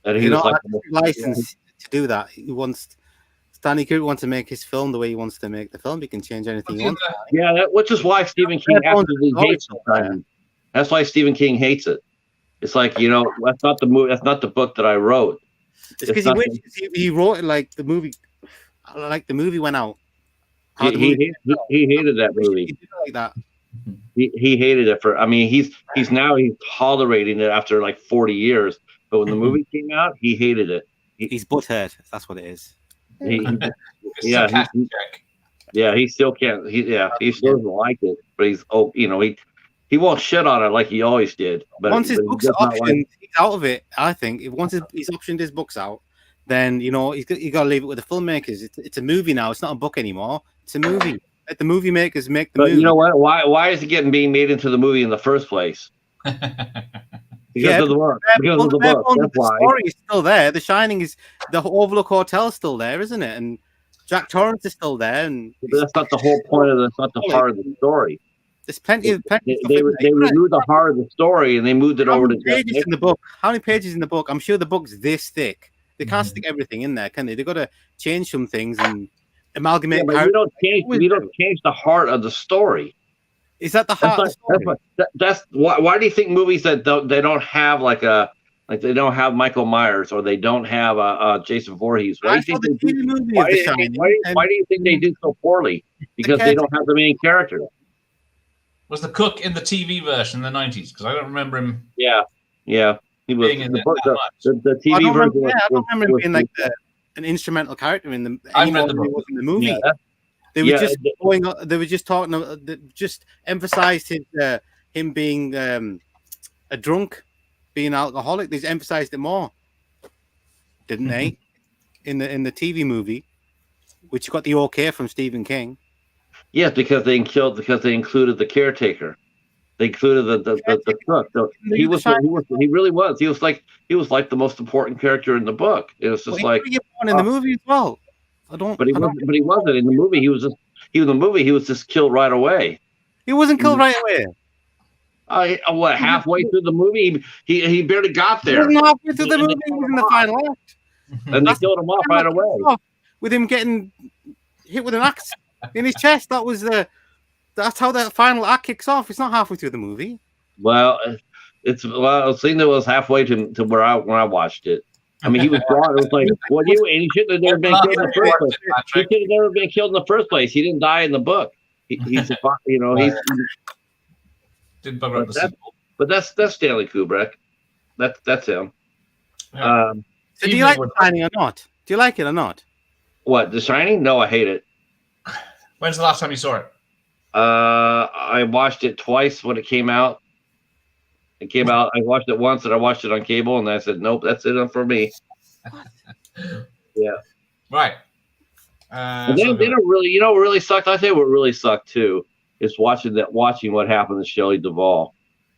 And he was like license to do that. Stanley Kubrick wants to make his film the way he wants to make the film. He can change anything he wants. Yeah, which is why Stephen King absolutely hates it. That's why Stephen King hates it. It's like, that's not the movie. That's not the book that I wrote. It's because he wrote it like the movie. Like the movie went out. He hated that movie. He did it like that. He hated it he's tolerating it after like 40 years. But when the movie came out, he hated it. He's butthurt. That's what it is. He still can't. He still doesn't like it. But he won't shit on it like he always did. But once his book's optioned, he's out of it. I think once he's optioned his books out, then you got to leave it with the filmmakers. It's a movie now. It's not a book anymore. It's a movie. Let the movie makers make the movie. You know what? Why is it being made into the movie in the first place? Because of the book. Because of the book. That's why. The story is still there. The Shining is the Overlook Hotel is still there, isn't it? And Jack Torrance is still there. And but that's not the whole point of that's not the heart of the story. There's plenty. They removed the heart of the story and they moved it over to pages in the book. How many pages in the book? I'm sure the book's this thick. They can't stick everything in there, can they? They've got to change some things and amalgamate. Yeah, we don't change the heart of the story. Is that the heart of the story? That's why do you think movies that they don't have they don't have Michael Myers or they don't have Jason Voorhees? Why do you think they do so poorly? Because they don't have the main character. Was the cook in the TV version in the 90s? Because I don't remember him. Yeah. He was being in the TV version. I don't remember him being like an instrumental character in the. I read the book. In the movie. Yeah. They were just going. They were just talking. Just emphasized him being a drunk, being an alcoholic. They emphasized it more, didn't they? In the TV movie, which got the okay from Stephen King. Yes, because they included the caretaker. They included the cook. So he really was. He was like the most important character in the book. It was just in the movie as well. But he wasn't in the movie. He was just killed right away. He wasn't killed right away. Halfway through the movie, he barely got there. He wasn't halfway through the movie. He was in the final act. And they killed him off right away. With him getting hit with an axe in his chest. That's how that final act kicks off. It's not halfway through the movie. Well, it was halfway to where I watched it. I mean, he was brought. It was like, he shouldn't have never been killed in the first place. He should have never been killed in the first place. He didn't die in the book. He's he's. Didn't bugger up the sequel. But that's Stanley Kubrick. That's him. Yeah. So do you like The Shining or not? Do you like it or not? What, The Shining? No, I hate it. When's the last time you saw it? I watched it twice when it came out. It came out. I watched it once, and I watched it on cable, and I said, "Nope, that's it for me." Yeah. Right. And then it really, what really sucked. I think what really sucked too is watching what happened to Shelley Duvall.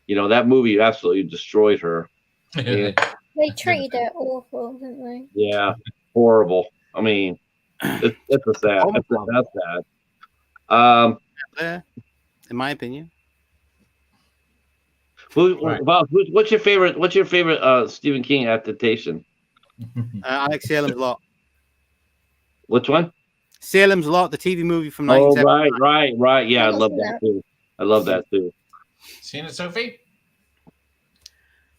That movie absolutely destroyed her. They treated her awful, didn't they? Yeah, horrible. I mean, it's a sad. That's sad. In my opinion. What's your favorite Stephen King adaptation? Alex Salem's Lot. Which one? Salem's Lot, the TV movie from 1979. Right. Yeah, I love that too. Seen it, Sophie?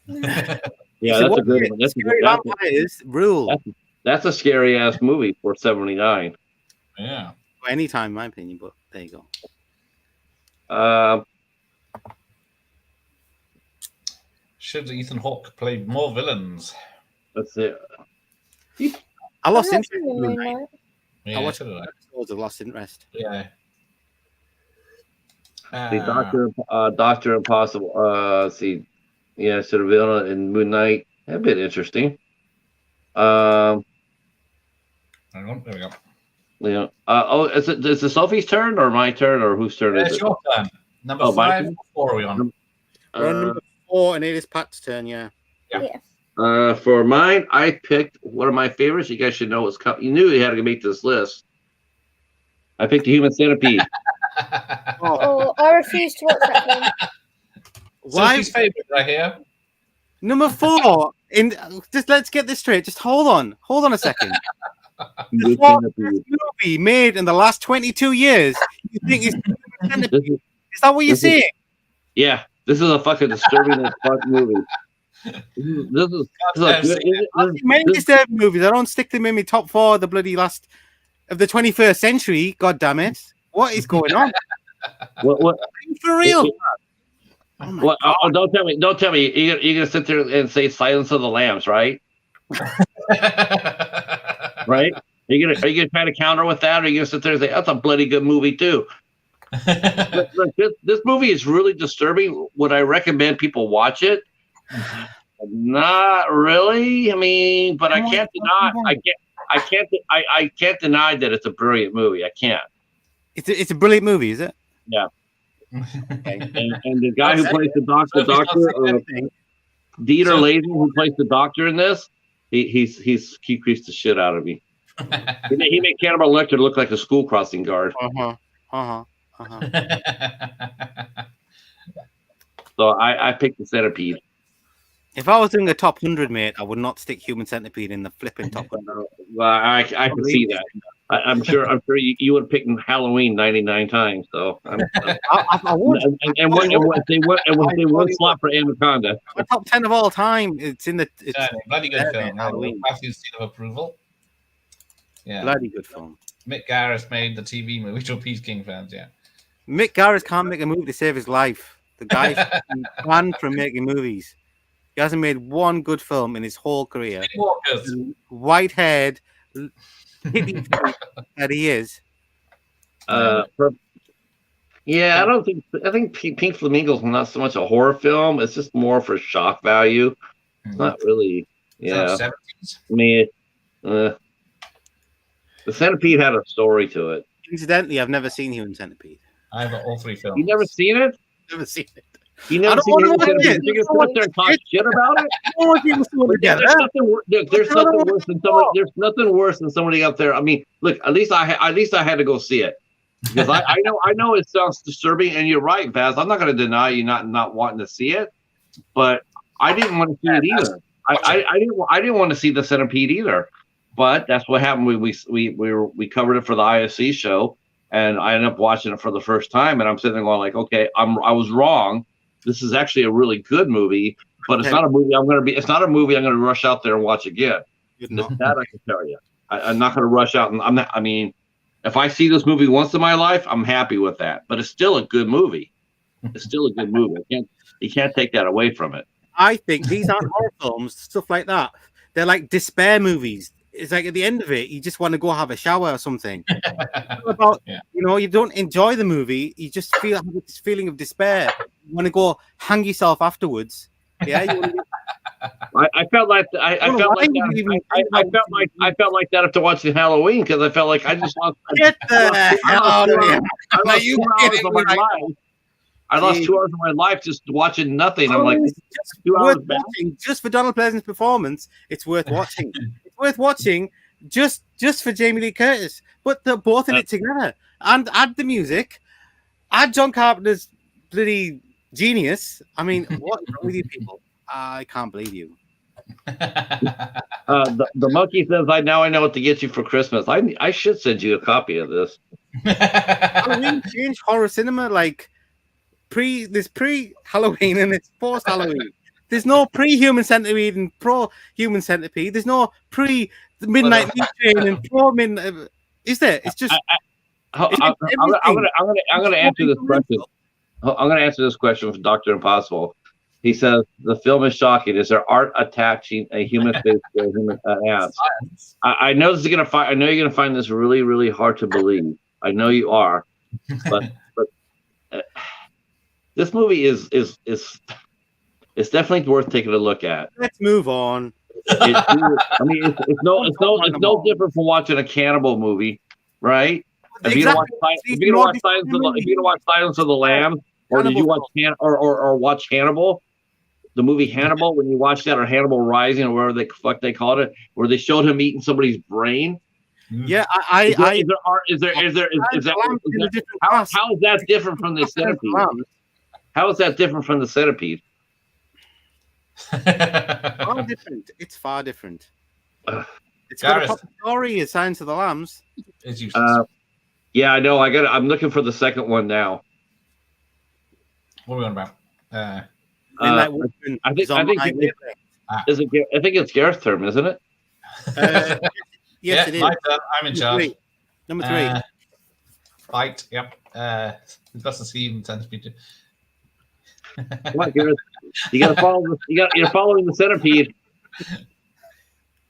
Yeah, that's a good one. Vampires rule. That's a scary ass movie for 79. Yeah. Anytime, in my opinion, but there you go. Should Ethan Hawke play more villains? That's it. I lost interest in Moon Knight. Yeah, I watched episodes of Lost Interest. Yeah. The Doctor Impossible. Sort of villain in Moon Knight. That'd been interesting. Hang on, there we go. Yeah. Is it Sophie's turn or my turn or whose turn is it? It's your turn. Number 5 or 4 are we on? We're on number 4, and it is Pat's turn. Yeah. For mine, I picked one of my favorites. You guys should know what's coming. You knew you had to make this list. I picked the Human Centipede. I refuse to watch that one. Sophie's favorite right here. Number 4. Just let's get this straight. Just hold on a second. The best movie made in the last 22 years. You think it's is that what you're saying? Yeah, this is a fucking disturbing movie. This is many disturbing movies. I don't stick them in my top 4 the bloody last of the 21st century. God damn it! What is going on? What? For real? Don't tell me. You're gonna sit there and say Silence of the Lambs, right? Right? Are you gonna try to counter with that, or are you gonna sit there and say that's a bloody good movie too? Look, this movie is really disturbing. Would I recommend people watch it? Not really. I mean, but I can't deny that it's a brilliant movie. I can't. It's a brilliant movie, is it? Yeah. Okay. And the guy who plays the doctor, Dieter Lazy, who plays the doctor in this, he creeps the shit out of me. He made Cannibal Lecter look like a school crossing guard. So I picked the Centipede. If I was doing a top 100, mate, I would not stick Human Centipede in the flipping top 100. Well, I can see that. I'm sure you would have picked Halloween 99 times. So I would. And they would slot for Anaconda. My top 10 of all time. It's in the. It's bloody good film. Matthew's seal of approval. Yeah. Bloody good film. Mick Garris made the TV movie to appease King fans. Yeah. Mick Garris can't make a movie to save his life. The guy banned from making movies. He hasn't made one good film in his whole career. White-haired that he is. I think Pink Flamingo's not so much a horror film. It's just more for shock value. It's not really. Yeah. I mean, the Centipede had a story to it. Incidentally, I've never seen Human Centipede. I've got all 3 films. You never seen it? Never seen it. You never seen Human Centipede? You can sit up there and talk shit about it? There's nothing worse than somebody up there. I mean, look, at least I had to go see it. Because I know it sounds disturbing, and you're right, Baz. I'm not going to deny you not wanting to see it, but I didn't want to see it either. I didn't want to see the Centipede either. But that's what happened. We covered it for the IFC show, and I ended up watching it for the first time. And I'm sitting there going like, okay, I was wrong. This is actually a really good movie, but it's not a movie It's not a movie I'm going to rush out there and watch again. That I can tell you. I'm not going to rush out, and I'm not. I mean, If I see this movie once in my life, I'm happy with that. But it's still a good movie. It's still a good movie. You can't take that away from it. I think these aren't horror films, stuff like that. They're like despair movies. It's like at the end of it, you just want to go have a shower or something. About you don't enjoy the movie, you just have this feeling of despair. You want to go hang yourself afterwards. Yeah, I felt like I felt like that after watching Halloween because I felt like I just lost. Get the hell out of here! Are you kidding me? I lost 2 hours of my life just watching nothing. I'm like, just for Donald Pleasant's performance, it's worth watching. It's worth watching just for Jamie Lee Curtis. But they're both in it together. And add the music, add John Carpenter's bloody genius. I mean, what's wrong with you people? I can't believe you. The monkey says, I know what to get you for Christmas. I should send you a copy of this. Halloween changed horror cinema like there's pre-Halloween and it's post-Halloween. There's no pre-human centipede and pro-human centipede. There's no pre-midnight meat train and pro-midnight. Is there? It's just. I'm going to answer this question. I'm going to answer this question from Dr. Impossible. He says the film is shocking. Is there art attaching a human face to a human ass? I know this is going to find. I know you're going to find this really, really hard to believe. I know you are, but this movie is definitely worth taking a look at. Let's move on. It's no different from watching a cannibal movie, right? If you're gonna watch Silence of the Lambs, or did you watch or watch Hannibal, the movie Hannibal? When you watch that, or Hannibal Rising, or whatever the fuck they called it, where they showed him eating somebody's brain. Yeah, how is that different from the centipede? How is that different from the centipede? Far different. It's far different. It's got a proper story. It's Silence of the Lambs. It's useless. Yeah, I know. I'm looking for the second one now. What are we on about? I think it's Gareth's term, isn't it? Yes, it is. I'm in charge. Number 3. Fight. Yep. That's the scene centipede. What, Gareth? You got to follow. You're following the centipede.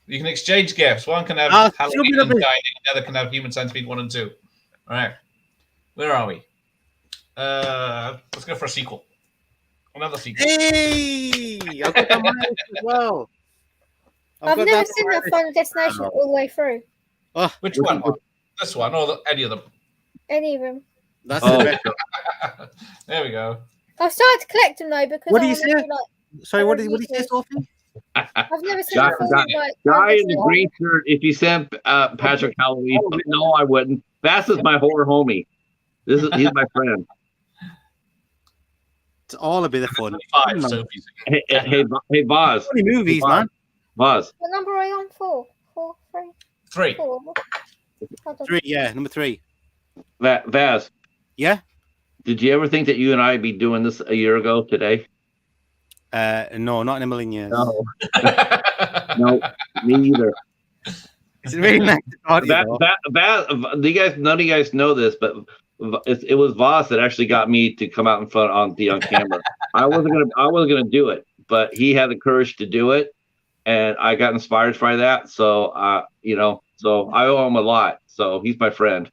You can exchange gifts. One can have Halloween and dining. The other can have Human Centipede 1 and 2. All right. Where are we? Let's go for a sequel. Another sequel. Hey! I've got that as well. I've never seen that Final Destination all the way through. Which one? This one or any of them? Any of them. That's the best. There we go. I've started to collect them though because. What do you say? Sorry, what did you say, Sophie? I've never seen a film like Guy in the green shirt. If you sent Patrick Halloween, no, I wouldn't. Bass is my horror homie. He's my friend. It's all a bit of fun. Hey, Boz. Movies, man. Boz. What number are you on? 4, 3. 3. 3, yeah, number 3. Vaz. Yeah. Did you ever think that you and I'd be doing this a year ago today? No, not in a million years. No, no, me either. It's really nice to talk to you. None of you guys know this, but it was Voss that actually got me to come out in front on camera. I wasn't gonna do it, but he had the courage to do it, and I got inspired by that. So, so I owe him a lot. So he's my friend.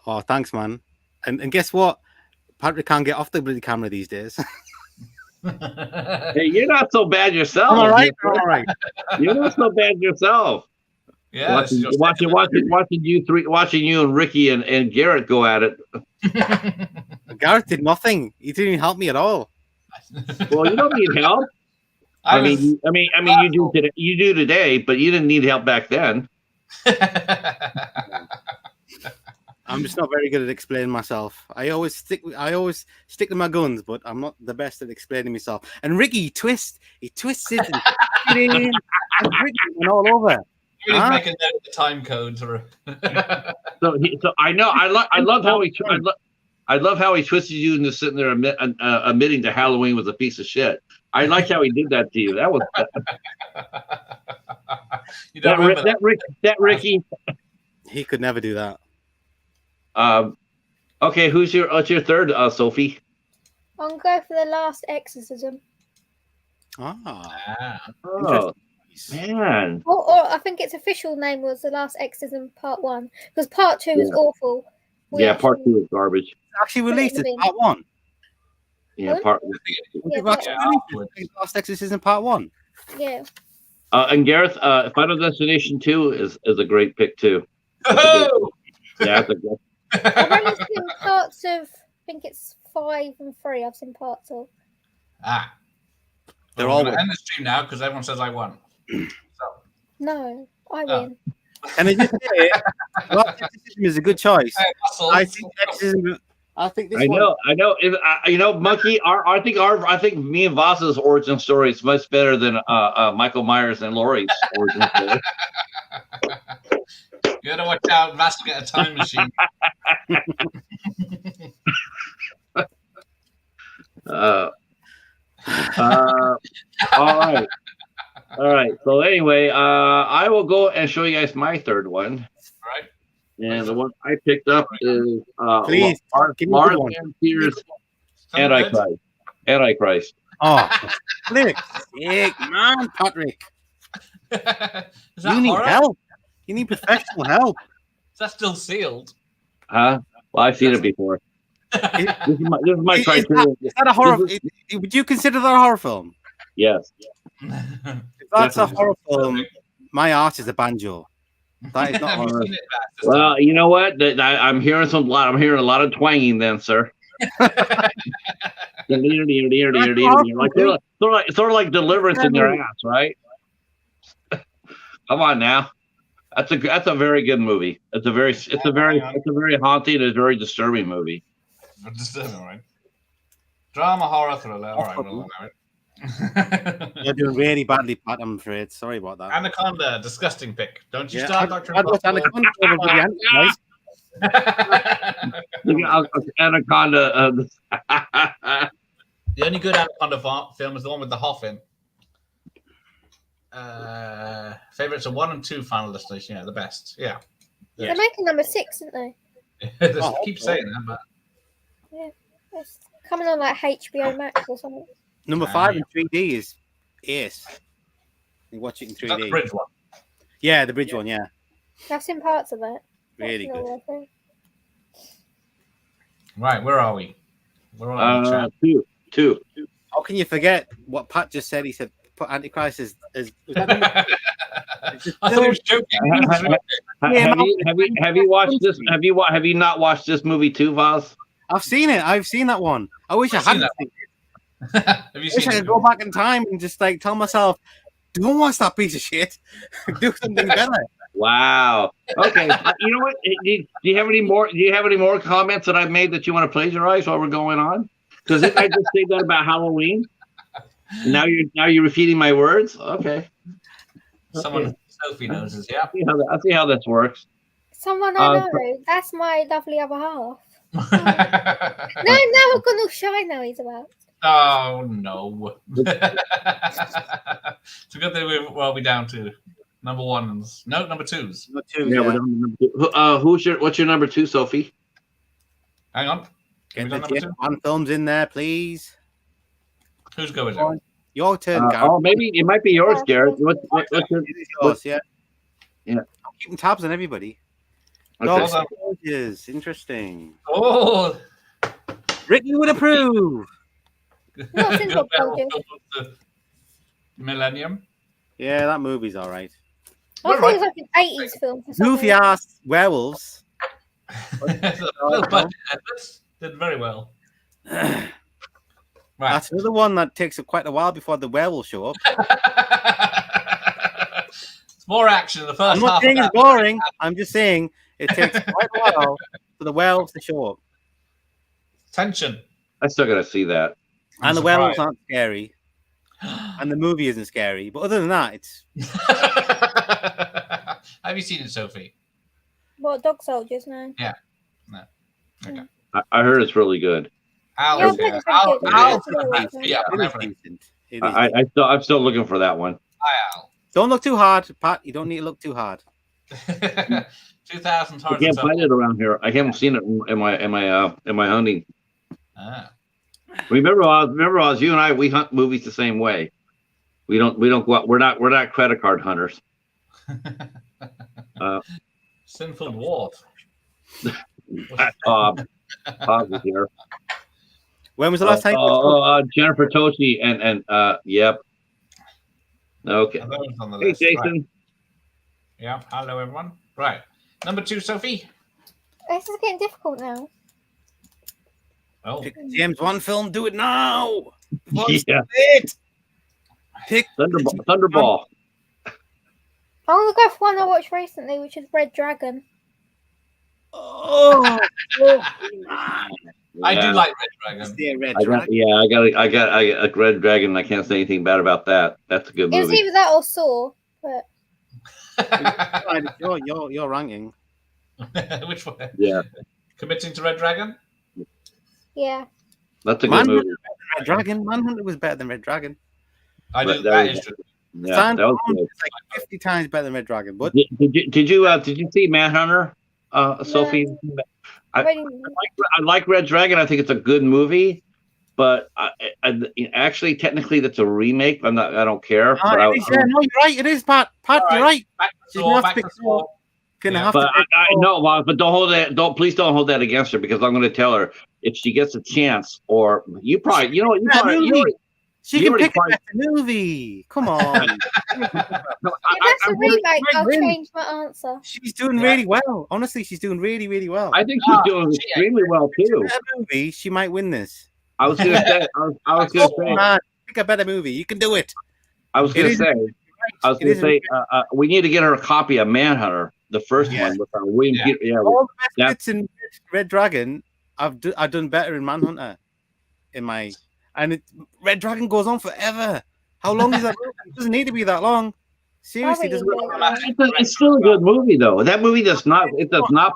Oh, thanks, man. And guess what? Patrick can't get off the bloody camera these days. Hey, you're not so bad yourself. All right. You're not so bad yourself. Yeah, watching you and Ricky and Garrett go at it. Garrett did nothing. He didn't even help me at all. Well, you don't need help. I mean, you do today, but you didn't need help back then. I'm just not very good at explaining myself. I always stick to my guns, but I'm not the best at explaining myself. And Ricky, he twists it and Ricky went all over. He's making the time code for. So I know I love how he twisted you into sitting there admitting to Halloween was a piece of shit. I like how he did that to you. That was you don't that Ricky. He could never do that. Okay, what's your third, Sophie? I'm going to go for The Last Exorcism. Oh, man. Or I think its official name was The Last Exorcism Part 1, because Part 2 was awful. Part 2 is garbage. It's actually released as Part 1. Yeah, Part 1. Last Exorcism Part 1. Yeah. And Gareth, Final Destination 2 is a great pick too. Oh! Yeah, that's a good. I've only seen parts of, I think it's 5 and 3. I've seen parts of. They're all end the stream now because everyone says I won. No, I win. And I just say, Last Exorcism is a good choice. I think Exorcism. I think this. I know. Monkey. I think me and Voss's origin story is much better than Michael Myers and Laurie's origin story. You gotta watch out. Voss will get a time machine. All right. So anyway, I will go and show you guys my third one. All right. And the one I picked up is Please, Lars Van Trier's Antichrist. Oh, sick, man, Patrick. You need help. You need professional help. Is that still sealed? Huh? Well, I've seen it before. This is my criteria. Is that a horror? Would you consider that a horror film? Yes. If that's a horror film, my art is a banjo. That is not horror. Well, you know what? I'm hearing a lot of twanging, then, sir. Sort of like Deliverance in your ass, right? Come on now. That's a very good movie. It's a very haunting and a very disturbing movie. Disturbing, right? Drama, horror, thriller. All right, we'll allow it. You're doing really badly, Pat. I'm afraid. Sorry about that. Anaconda, disgusting pick. Don't you start, Dr. Anaconda. Anaconda. The only good Anaconda film is the one with the Hoffin. Favorites are 1 and 2 Final Destination. Yeah, the best. Yeah. They're making number 6, aren't they? Keep saying that, but yeah, it's coming on like HBO Max or something. Number 5 in 3D is Ace. You watch it in 3D. That's the bridge one. Yeah, the bridge one. Yeah. I've seen parts of it. Really good. Right, where are we? We're on 2. How can you forget what Pat just said? He said put Antichrist as I thought he was joking. Have you watched this? Have you not watched this movie too, Vaz? I've seen it. I've seen that one. I wish I hadn't seen it. Have you I wish I could go back in time and just like tell myself, don't watch that piece of shit. Do something better. Wow. Okay. You know what? Do you have any more? Do you have any more comments that I've made that you want to plagiarize while we're going on? Because if I just say that about Halloween, now you're repeating my words. Okay. Someone Sophie knows this. Yeah. I'll see how this works. Someone I know. That's my lovely other half. No, we're gonna shine now. He's about. Oh no! It's a good thing we're down to number 1s. No, number 2s. Number 2. Yeah, we're down to number 2. What's your number 2, Sophie? Hang on. Get the James Bond films in there, please. Who's going there? Your turn, Gareth. Oh, maybe it might be yours, Gareth. What's yours? Yeah. I'm keeping tabs on everybody. Okay. Is interesting. Oh, Ricky would approve. Millennium. Yeah, that movie's all right. I thought it was like an 80s film. Goofy ass werewolves. Did very well. Right. That's another one that takes quite a while before the werewolves show up. It's more action in the first half. I'm not saying it's boring. I'm just saying it takes quite a while for the werewolves to show up. Tension. I still gotta see that. And the werewolves aren't scary. And the movie isn't scary. But other than that, it's... Have you seen it, Sophie? What, Dog Soldiers? No. Yeah. No. Okay. I heard it's really good. I'm still looking for that one. Don't look too hard, Pat. You don't need to look too hard. 2000 I can't find it around here. I haven't seen it in my hunting. Ah. Remember, Oz, you and I, we hunt movies the same way. We don't go out. We're not credit card hunters. Sinful Dwarf. Bob is here. When was the last time? Jennifer Toshi and yep. Okay. On the hey, list. Jason. Right. Yeah. Hello, everyone. Right. Number 2, Sophie. This is getting difficult now. Oh. Pick James Bond film. Do it now. Yeah. It. Pick Thunderball. I want to go for one I watched recently, which is Red Dragon. Oh. I do like Red Dragon. Yeah, Red Dragon. I got Red Dragon. I can't say anything bad about that. That's a good movie. It was either that or Saw, but You're ranking. Which one? Yeah. Committing to Red Dragon? yeah. That's a good movie. Red Dragon. Manhunter was better than Red Dragon. I do. That is true. Yeah, that was good. It's like 50 times better than Red Dragon. But did you see Manhunter, Sophie? I like Red Dragon. I think it's a good movie, but actually, technically, that's a remake. I don't care. No, you're right. It is, Pat. Pat, you're right. But please don't hold that against her, because I'm going to tell her if she gets a chance, or she can pick a better movie. Come on. If that's a remake, I'll change my answer. She's doing really well. Honestly, she's doing really, really well. I think she's doing extremely well too. Movie, she might win this. I was going to say. I was going to say. Man, pick a better movie. You can do it. I was going to say. We need to get her a copy of Manhunter, the first one with William. All the best bits in Red Dragon, I've done better in Manhunter. And Red Dragon goes on forever. How long is that movie? It doesn't need to be that long. Seriously, it's still a good movie though. That movie does not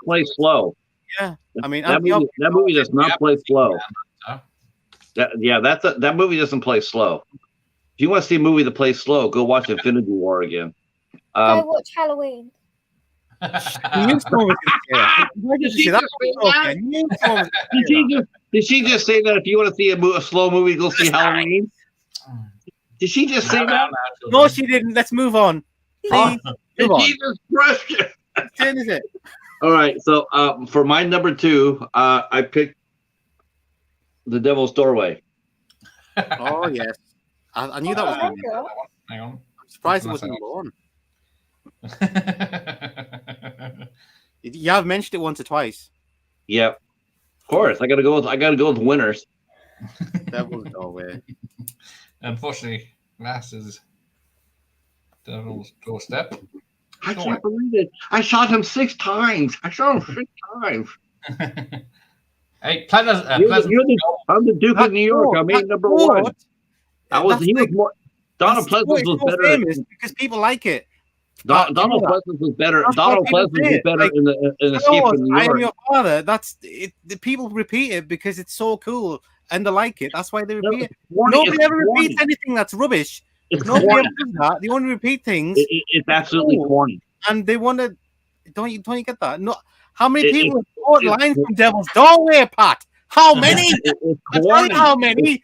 play slow. Yeah, I mean that movie does not play slow. That movie doesn't play slow. If you want to see a movie that plays slow, go watch Infinity War again. Go watch Halloween. Did she just say that if you want to see a slow movie, go see Halloween? Did she just say that? No, she didn't. Let's move on. Please. Jesus Christ. What is it? All right. So for my number 2, I picked The Devil's Doorway. Oh, yes. I knew that was going to be. Hang on. I'm surprised it wasn't number 1. You have mentioned it once or twice. Yep. Of course. I gotta go with winners. Devil's Doorway. Unfortunately, last is Devil's Doorstep. I can't believe it. I shot him 6 times. Hey, Pleasant. I'm the Duke of New York. I made number 1. Donald Pleasance was better because people like it. Donald Pleasance was better. Donald Pleasance was better in the Escape from New York. I Am Your Father. That's it. The people repeat it because it's so cool and they like it. That's why they repeat it. Nobody ever repeats anything that's rubbish. Nobody ever does that. They only repeat things. It's absolutely corny. And they want to. Don't you get that? No. How many people quote lines from Devil's Doorway, Pat? How many? How many?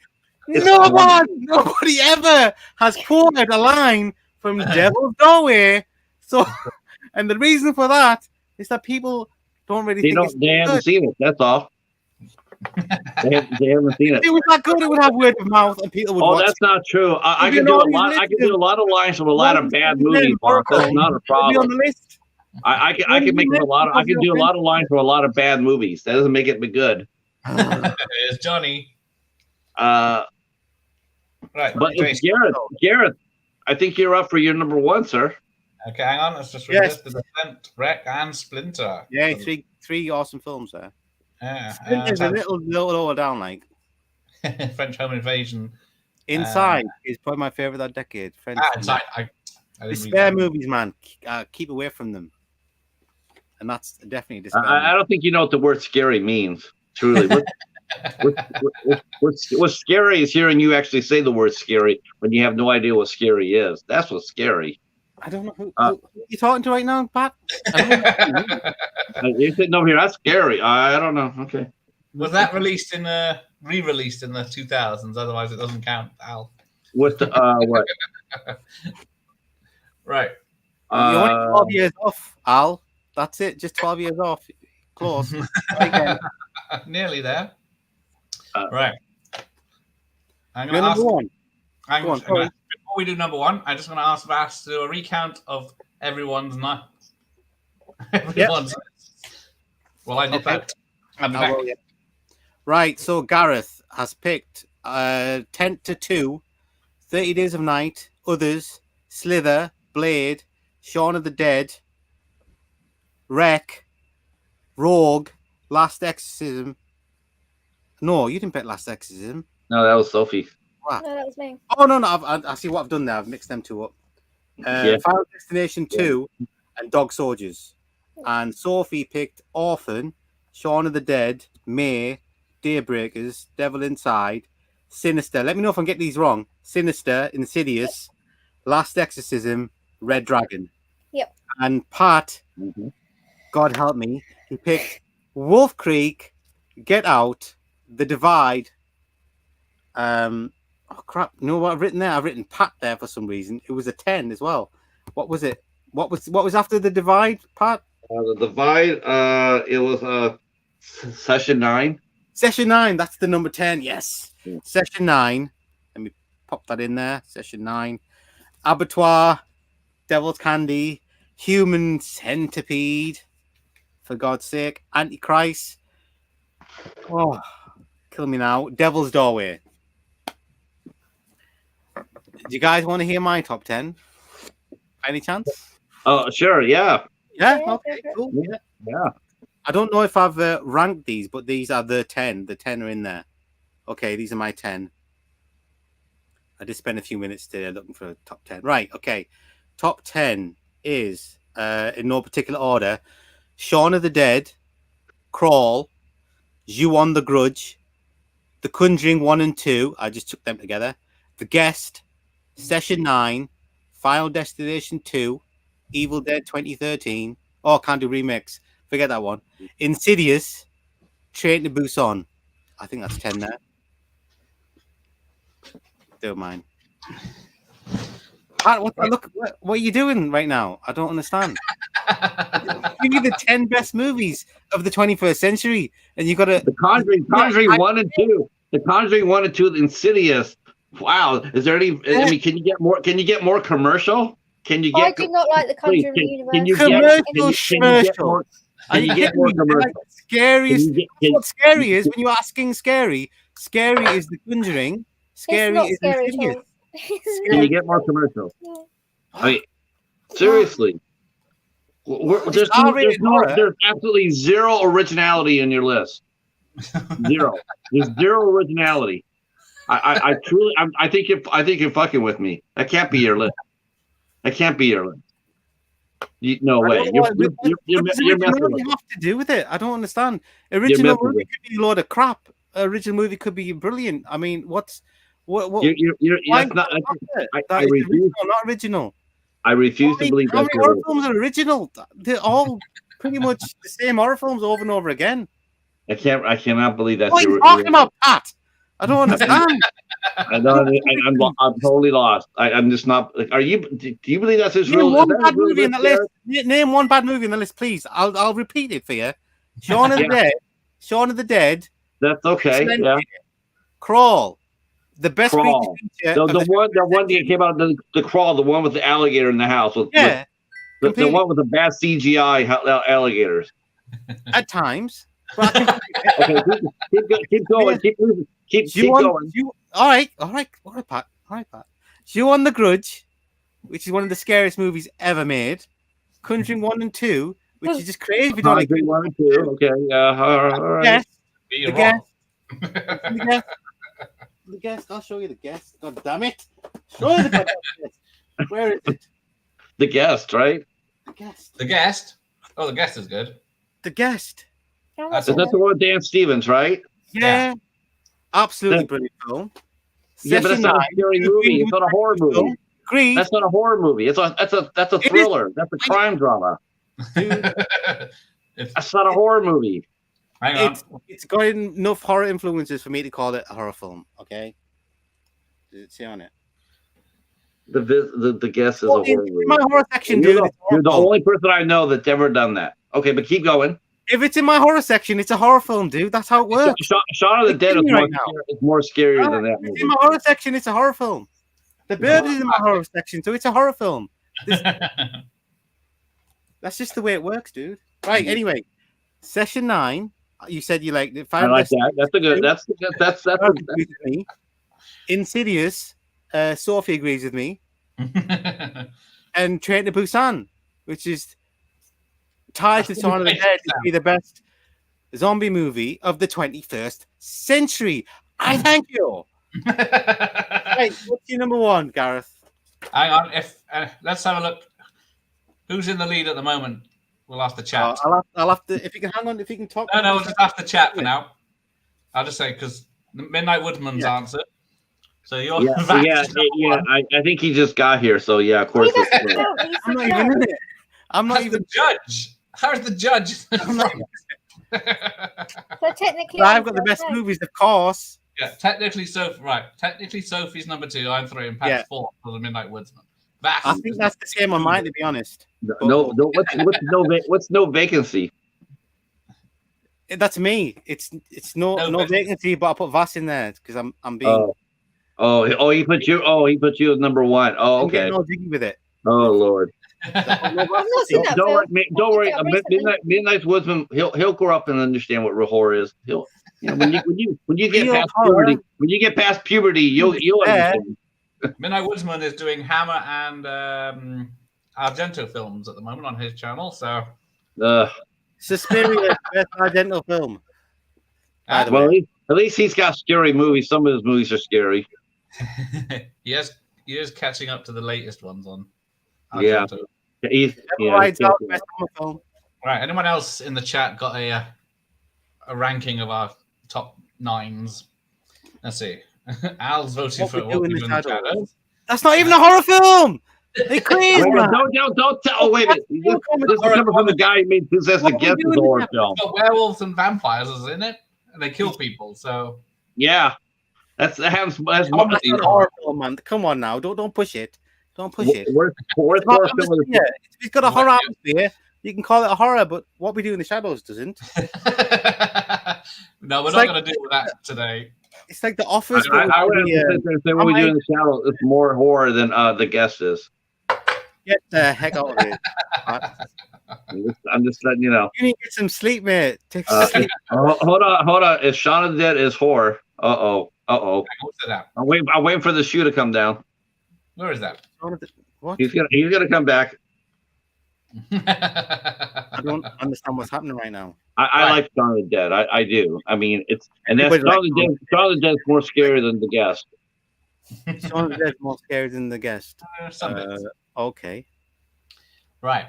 Nobody ever has quoted a line from Devil's Doorway. So, and the reason for that is that people don't really they haven't seen it. That's all. they haven't seen it. If it was that good, it would have word of mouth, and people would. Oh, that's not true. I can do a lot. I can do a lot of lines from a lot of bad movies, Mark. That's not a problem. On the list. I can make a lot. I can do a lot of lines from a lot of bad movies. That doesn't make it good. It's Johnny. Right, but it's Gareth. I think you're up for your number 1, sir. Okay, hang on. Let's just read this: The Descent, Wreck, and Splinter. Yeah, three awesome films there. Yeah, Splinter's a little lower down, like French Home Invasion. Inside is probably my favorite that decade. Inside. The spare movies, man. Keep away from them. And that's definitely despair. I don't think you know what the word scary means. Truly, what's scary is hearing you actually say the word scary when you have no idea what scary is. That's what's scary. I don't know who you're talking to right now, Pat. You're sitting over here. That's scary. I don't know. Okay. Was that re-released in the 2000s? Otherwise, it doesn't count, Al. What? What? Right. You're only 12 years off, Al. That's it. Just 12 years off. Close. Nearly there. Right. I'm You're number one. Before we do number one, I just want to ask Vass to do a recount of everyone's. Well, I did that. I'll be back. Right, so Gareth has picked 10-2, 30 Days of Night, Others, Slither, Blade, Shaun of the Dead, Wreck, Rogue, Last Exorcism. No, you didn't pick Last Exorcism. No, that was Sophie. No, that was me. Oh, no. I see what I've done there. I've mixed them two up. Final Destination 2 and Dog Soldiers. And Sophie picked Orphan, Shaun of the Dead, May, Daybreakers, Devil Inside, Sinister. Let me know if I get these wrong. Sinister, Insidious, Last Exorcism, Red Dragon. Yep. And Pat, God help me, he picked Wolf Creek, Get Out, The Divide. Oh crap! You know what I've written there? I've written Pat there for some reason. It was a 10 as well. What was it? What was after The Divide, Pat? The Divide. It was Session 9. Session 9. That's the number 10. Yes. Yeah. Session 9. Let me pop that in there. Session 9. Abattoir, Devil's Candy, Human Centipede. For God's sake, Antichrist. Oh, kill me now. Devil's Doorway. Do you guys want to hear my top 10? Any chance? Oh, sure. Yeah. Yeah. Okay. Cool. Yeah. I don't know if I've ranked these, but these are the 10. The 10 are in there. Okay, these are my 10. I just spent a few minutes today looking for a top 10. Right. Okay. Top 10 is in no particular order: Shaun of the Dead, Crawl, Ju-On the Grudge, The Conjuring 1 and 2. I just took them together. The Guest, Session 9, Final Destination 2, Evil Dead 2013. Oh, can't do remakes. Forget that one. Insidious, Train to Busan. I think that's 10 there. Don't mind. Pat, what are you doing right now? I don't understand. Give you the 10 best movies of the 21st century, and you got to The Conjuring 1 and 2. The Conjuring 1 and 2, Insidious. Wow, is there any? I mean, can you get more? Can you get more commercial? Can you get? I do not like the Conjuring universe. Can you get more commercial? Scariest. What scary is when you're asking scary. Scary is The Conjuring. Scary is Insidious. Can you get more commercial? I mean, seriously. There's absolutely zero originality in your list. Zero. There's zero originality. I truly, I think you're fucking with me. That can't be your list. That can't be your list. No way. You're messing with me. Have to do with it? I don't understand. Original movie could be a load of crap. Original movie could be brilliant. I mean, what? That's not. I refuse. Not original. I refuse to believe that. Horror films are original. They're all pretty much the same horror films over and over again. I cannot believe that. What are you talking about, Pat? I don't understand. I'm totally lost. I'm just not. Are you? Do you believe that's his real? One bad movie in the list. Name one bad movie in the list, please. I'll repeat it for you. Shaun of the Dead. Shaun of the Dead. That's okay. Yeah. Crawl. The best Crawl. The one that came out, the Crawl, the one with the alligator in the house. The one with the bad CGI alligators. At times. Okay, keep going. Keep going. All right, Pat. Ju-On the Grudge, which is one of the scariest movies ever made. Conjuring 1 and 2, which is just crazy. If you don't like 1 and 2. Okay. All right. The Guest. I'll show you The Guest. God damn it! Show you the Guest. Where is it? The Guest, right? The Guest. Oh, The Guest is good. The Guest. That's the one with Dan Stevens, right? Yeah. Absolutely brilliant film. Yeah, but it's not a scary movie. It's not a horror movie. Creed. That's not a horror movie. That's a thriller. That's a crime drama. Dude, That's not a horror movie. Hang on. It's got enough horror influences for me to call it a horror film. Okay. Does it say on it? The guess is a horror movie. My horror section, dude. You're the only person I know that's ever done that. Okay, but keep going. If it's in my horror section, it's a horror film, dude. That's how it works. Shaun of the Dead is more scarier than that movie. In my horror section, it's a horror film. The Bird is in my horror section, so it's a horror film. That's just the way it works, dude. Right. Anyway, session 9. You said you like. I like that. That's a good. That's me. Insidious. Sophie agrees with me. And Train to Busan, which is tied to Shaun of the Dead to be the best zombie movie of the 21st century. I thank you. Right, what's your number 1, Gareth? Hang on. If let's have a look. Who's in the lead at the moment? We'll have to chat. I'll have to. If you can hang on, if you can talk. No, we'll just have to chat for now. I'll just say because Midnight Woodman's answered. So you're I think he just got here, so yeah, of course. I'm not even in it. I'm not even the judge. How's the judge? So technically, I've got the best movies, of course. Yeah, technically, Technically, Sophie's number 2. I'm 3, and Pat's 4 for the Midnight Woodsman. I think that's the same on mine, to be honest. No. What's no vacancy? That's me. It's no vacancy, but I put Vass in there because I'm being. He put you as number 1. Oh, okay. I'm getting all jiggy with it. Oh Lord. I've not seen that film. Don't worry. Midnight Woodsman. He'll grow up and understand what real horror is. When you get past puberty, you'll understand. Midnight Woodsman is doing Hammer and Argento films at the moment on his channel. So, Suspiria, best Argento film. Well, at least he's got scary movies. Some of his movies are scary. He is catching up to the latest ones on Argento. Right. Anyone else in the chat got a ranking of our top 9s? Let's see. Al's voting for What We Do in the Shadows. That's not even a horror film. They crazy. Don't tell. Oh, wait a minute. This is coming from the guy who made this as the guest of the horror film. Werewolves and vampires is in it, and they kill people. So yeah, that's a horror film, man. Come on now, don't push it. Don't push it. It's got a horror atmosphere. You can call it a horror, but What We Do in the Shadows doesn't. No, we're not going to do that today. It's like The Office. I would say What We Do in the Shadows is more horror than the guest is. Get the heck out of it. I'm just letting you know. You need to get some sleep, mate. Take some sleep. Hold on. If Shaun of the Dead is horror, What's that? I'm waiting for the shoe to come down. Where is that? What? He's gonna come back. I don't understand what's happening right now. I like Shaun of the Dead. I do. I mean, Shaun of the Dead is more scary than the guest. Shaun of the Dead is more scary than the guest. Okay. Right.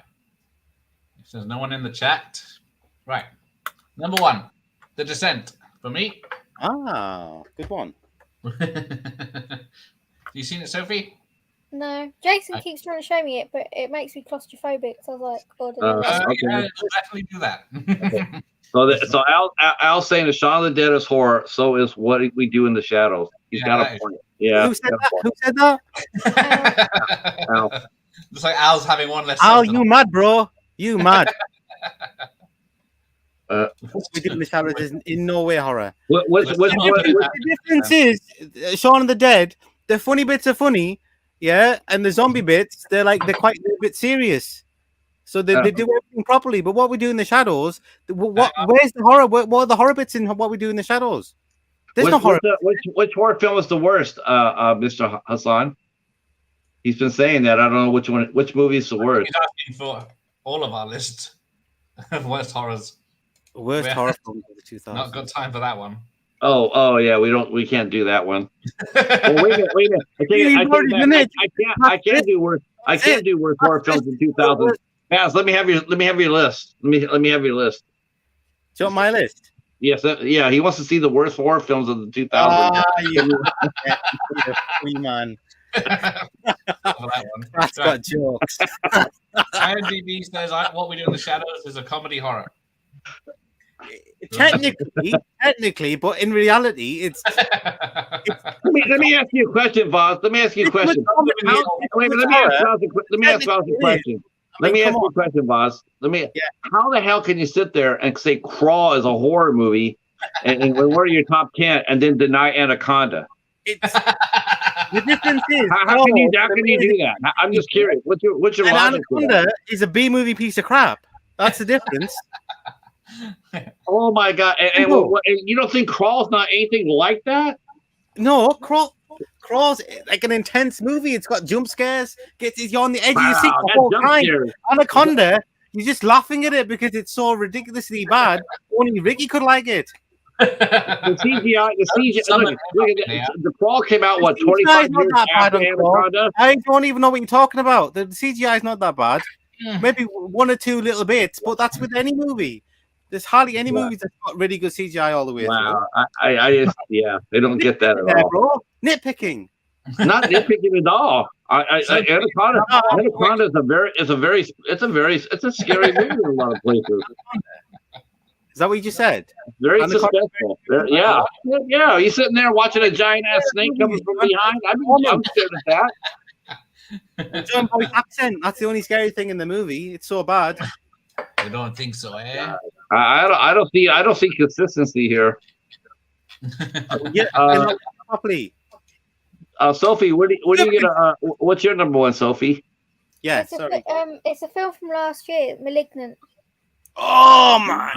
If there's no one in the chat. Right. Number 1, The Descent for me. Good one. You seen it, Sophie? No, Jason keeps trying to show me it, but it makes me claustrophobic. So I was like, yeah, definitely do that. Okay. So Al's saying that Shaun of the Dead is horror. So is What We Do in the Shadows. He's got a point. Yeah. Who said that? Al. Looks like Al's having one less. Al, you mad, bro? You mad? What We Do in the Shadows is in no way horror. The difference is Shaun of the Dead. The funny bits are funny. Yeah, and the zombie bits, they're quite a bit serious. So they do everything properly. But What We Do in the Shadows, where's the horror? What are the horror bits in What We Do in the Shadows? There's no horror. Which horror film is the worst, Mr. Hassan? He's been saying that. I don't know which movie is the worst. He's asking for all of our list of worst horrors. Worst horror film of the 2000s. Not got time for that one. Oh yeah, we can't do that one. Well, wait a minute. I can't do worse. I can't do worse horror films in 2000. Paz, let me have your list. Let me have your list. Do you want my list? Yes, yeah. He wants to see the worst horror films of the 2000s. Man. For that one. That's got jokes. IMDb says What We Do in the Shadows is a comedy horror. Technically, but in reality, it's. Let me ask you a question, Voss. Let me ask you a question. Let me ask Voss a question. Let me ask you a question, Voss. How the hell can you sit there and say Crawl is a horror movie and one of your top 10 and then deny Anaconda? The difference is how can you do that? I'm just curious. What's your logic? Anaconda is a B movie piece of crap. That's the difference. Oh my god! And you don't think Crawl's not anything like that? No, Crawl's like an intense movie. It's got jump scares. You're on the edge of your seat the whole time. Anaconda, you're just laughing at it because it's so ridiculously bad. Only Ricky could like it. The CGI, the Crawl came out 25 years after Anaconda. I don't even know what you're talking about. The CGI is not that bad. Maybe one or two little bits, but that's with any movie. There's hardly any movies that's got really good CGI all the way through. I just they don't get that at all. Bro. Nitpicking. Not nitpicking at all. Anaconda is a scary movie in a lot of places. Is that what you just said? Very suspenseful. Yeah. You're sitting there watching a giant ass snake coming from behind. I'm scared at that. John Boy's accent. That's the only scary thing in the movie. It's so bad. You don't think so, eh? I don't see consistency here. Properly. Sophie, what do you get? What's your number one, Sophie? Yeah, it's a film from last year, Malignant. Oh my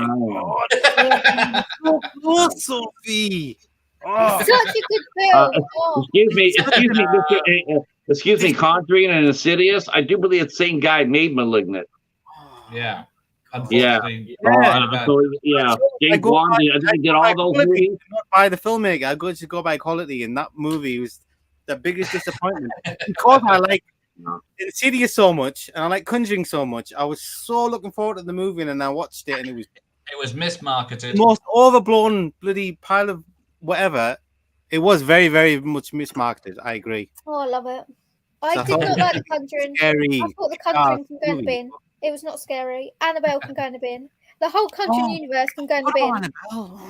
god! So close, Sophie. Oh. Such a good film. Excuse me, Conjuring and Insidious. I do believe the same guy made Malignant. Yeah. Yeah. James Wan. I think he did all those movies. Not by the filmmaker. I go by quality, and that movie was the biggest disappointment because I like Insidious so much, and I like Conjuring so much. I was so looking forward to the movie, and then I watched it, and it was mismarketed. The most overblown bloody pile of whatever. It was very, very much mismarketed. I agree. Oh, I love it. I did not like The Conjuring. Scary. I thought The Conjuring can go in the bin. It was not scary. Annabelle can go in the bin. The whole Conjuring universe can go in the bin. Annabelle.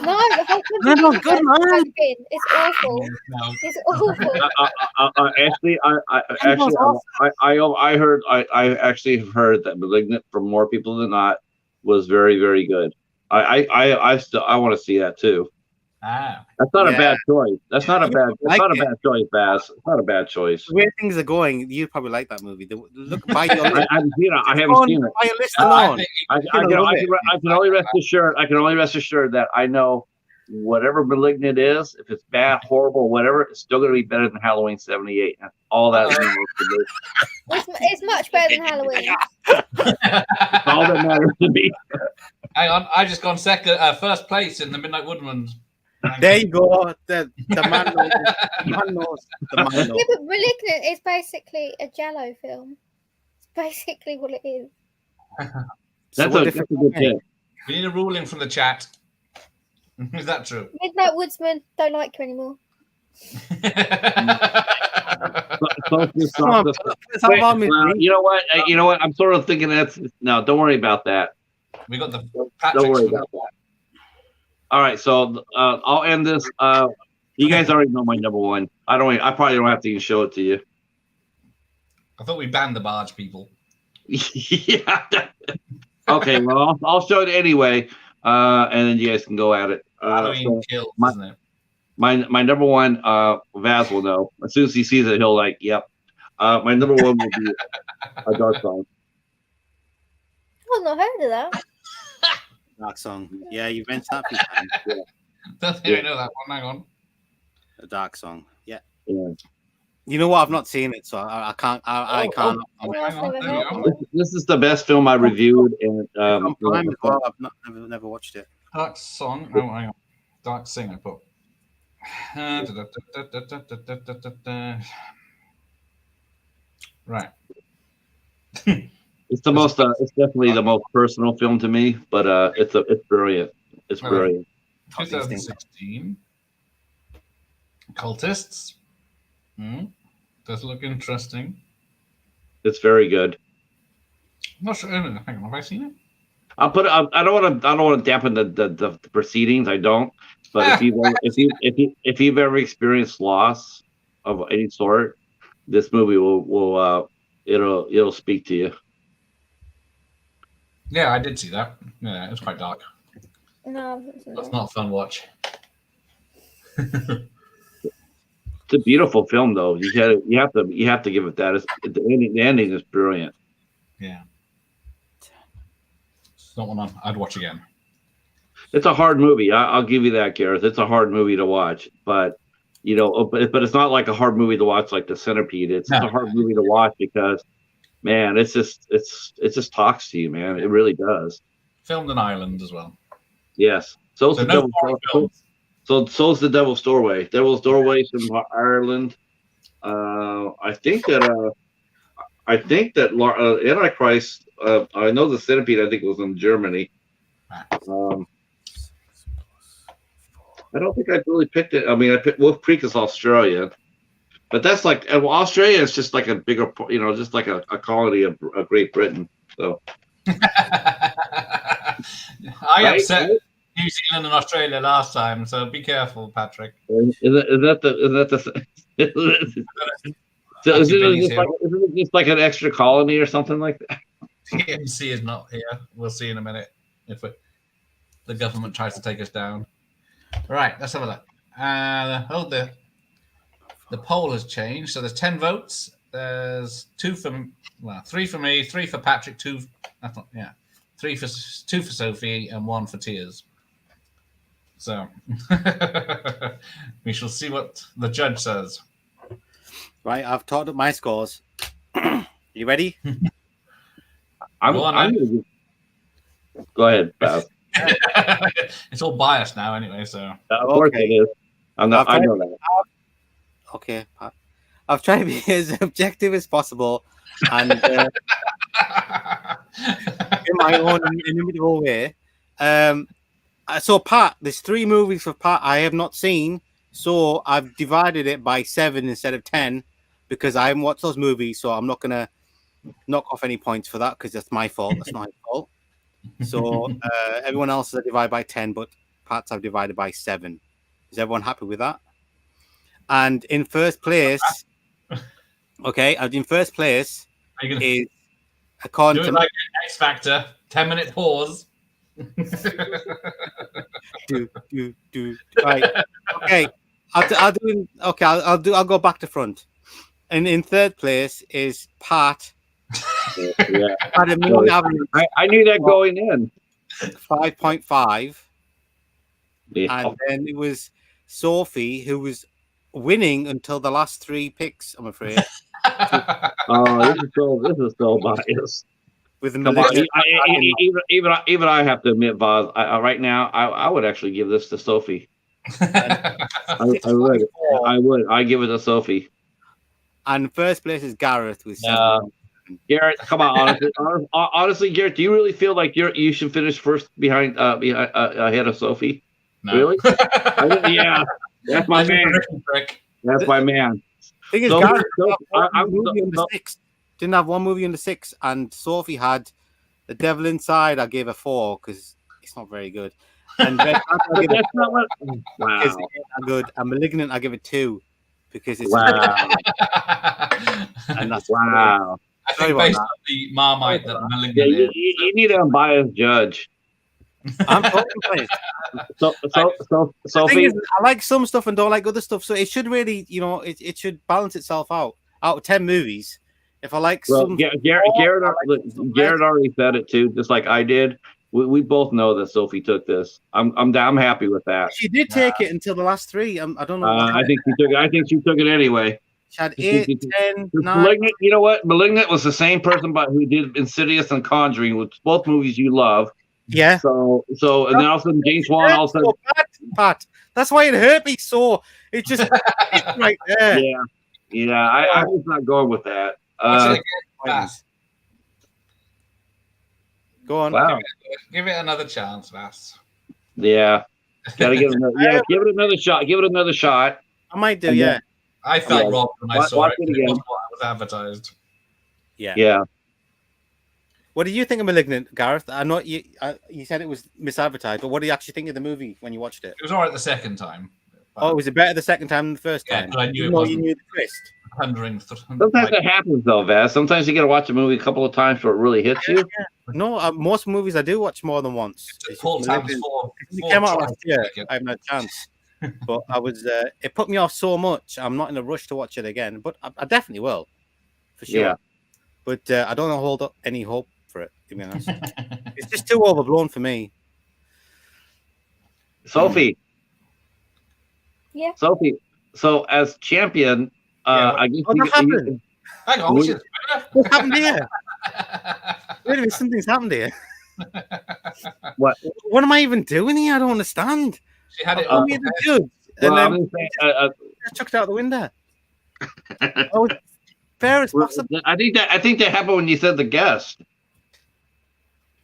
No, the whole Conjuring universe can go in the bin. It's awful. It's awful. I actually heard that Malignant, from more people than not, was very, very good. I want to see that too. That's not a bad choice. That's not a bad choice, Baz. It's not a bad choice. The way things are going, you'd probably like that movie. Look, by your list. I haven't seen it. By your list alone. I can only rest assured. I can only rest assured that I know whatever Malignant is, if it's bad, horrible, whatever, it's still going to be better than Halloween '78. That's all that matters to me. It's much better than Halloween. That's all that matters to me. Hang on, I just gone first place in the Midnight Woodman. There you go. The man knows. Yeah, but Malignant is basically a Jello film. It's basically what it is. That's a good tip. We need a ruling from the chat. Is that true? Midnight Woodsman, don't like you anymore. You know what? I'm sort of thinking no. Don't worry about that. We got the. Don't worry about that. All right, so I'll end this. You guys already know my number one. I probably don't have to even show it to you. I thought we banned the barge people. Yeah. Okay, well, I'll show it anyway, and then you guys can go at it. Halloween kills, isn't it? My number one, Vaz will know. As soon as he sees it, he'll like, yep. My number one will be A Dark Song. I've not heard of that. Dark Song. Yeah, you've mentioned that a few times. Yeah. Don't think I know that one. Hang on. A Dark Song. Yeah. Yeah. You know what? I've not seen it, so I can't. I can't. This is the best film I reviewed, and I've never watched it. Dark Song. Oh, hang on. Dark Sing. I put. Right. It's the most. It's definitely the most personal film to me, but it's brilliant. It's brilliant. 2016. Cultists. Does look interesting. It's very good. I'm not sure. Hang on, have I seen it? I'll put it. I don't want to dampen the proceedings. I don't. But if you've ever experienced loss of any sort, this movie will it'll speak to you. Yeah, I did see that. Yeah, it was quite dark. No, That's not a fun watch. It's a beautiful film, though. You have to give it that. The ending is brilliant. Yeah, it's not one I'd watch again. It's a hard movie. I'll give you that, Gareth. It's a hard movie to watch, but but it's not like a hard movie to watch like The Centipede. It's a hard movie to watch because, man, it just talks to you, man. It really does. Filmed in Ireland as well. Yes. So's the Devil's Doorway. Devil's Doorway from Ireland. I think that Antichrist. I know The Centipede. I think it was in Germany. I don't think I really picked it. I mean, I picked Wolf Creek is Australia, but that's like Australia is just like a bigger, just like a colony of Great Britain. So I upset New Zealand and Australia last time, so be careful, Patrick. Is it just like an extra colony or something like that? TMC is not here. We'll see in a minute if the government tries to take us down. Right, let's have a look. The poll has changed. So there's 10 votes. There's 3 for me, 3 for Patrick, 2 for Sophie, and 1 for Tears. So we shall see what the judge says. Right, I've talked up my scores. You ready? Go ahead, Baz. It's all biased now, anyway. So of course it is. I know that. Okay, Pat. I've tried to be as objective as possible and in my own inimitable way. So, Pat, there's 3 movies for Pat I have not seen. So I've divided it by 7 instead of 10 because I haven't watched those movies. So I'm not gonna knock off any points for that because that's my fault. That's not his fault. So everyone else is divided by 10, but Pat's I've divided by 7. Is everyone happy with that? And in first place, in first place is according to like X Factor, 10-minute pause. Right. Okay. I'll go back to front. And in third place is Pat. Yeah. I knew that going in. 5.5. Yeah. And then it was Sophie who was winning until the last 3 picks, I'm afraid. This is so biased. With even I have to admit, Boz, right now I would actually give this to Sophie. I would. I give it to Sophie. And first place is Gareth with 7. Garrett, come on, honestly, Garrett, do you really feel like you should finish first behind ahead of Sophie? No. Really? Yeah, that's my man. That's my man. Thing is, Gareth didn't have one movie in the 6, and Sophie had The Devil Inside. I gave a 4 because it's not very good. And that's not what. Wow. It's good. And Malignant, I give it 2 because it's and that's wow. I think based on the Marmite that Malignant is. You need an unbiased judge. I'm talking Sophie, I like some stuff and don't like other stuff, so it should really, it should balance itself out. Out of 10 movies, if I like some, Garrett already said it too, just like I did. We both know that Sophie took this. I'm happy with that. She did take it until the last 3. I don't know. I think she took it anyway. She had 8, 10, 9. Malignant, you know what? Malignant was the same person, but who did Insidious and Conjuring, which both movies you love. Yeah. So, and then all of a sudden, James Wan all of a sudden. Pat, that's why it hurt me so. It just right there. Yeah. I was not going with that. Go on. Wow. Give it another chance, Vass. Yeah. Gotta give it another. Yeah, give it another shot. Give it another shot. I might do. Yeah. I felt wrong when I saw watch it. it again. It wasn't what was advertised. Yeah. What did you think of *Malignant*, Gareth? I know you said it was misadvertised, but what did you actually think of the movie when you watched it? It was all right the second time. Oh, was it better the second time than the first time? Yeah, I knew you knew the twist. Sometimes it happens though, Vaz. Sometimes you got to watch a movie a couple of times before it really hits you. Yeah. No, most movies I do watch more than once. It came out last year. I haven't had a chance, but I was. It put me off so much. I'm not in a rush to watch it again, but I definitely will, for sure. Yeah. But I don't hold up any hope for it. To be honest, it's just too overblown for me. Sophie. Yeah. Sophie. So as champion, I guess what happened? Hang on, what happened here? Wait a minute, something's happened here. What am I even doing here? I don't understand. She had it on me the judge, and then I chucked it out the window. Oh, fair as possible. I think that happened when you said the guest.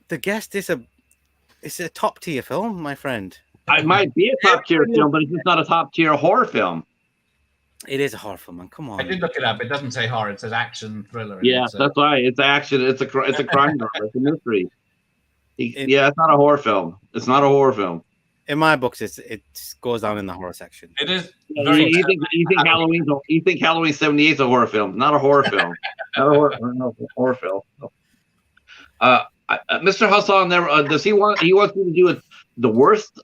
The Guest is a top tier film, my friend. It might be a top tier film, but it's just not a top tier horror film. It is a horror film, man. Come on. I did look it up. It doesn't say horror. It says action thriller. Yeah, that's why it's action. It's a crime drama. It's a mystery. Yeah, it's not a horror film. It's not a horror film. In my books, it goes down in the horror section. It is. You think Halloween 78 is a horror film? Not a horror film. Not a horror film. Mr. Hassan never does he want? He wants you to do the worst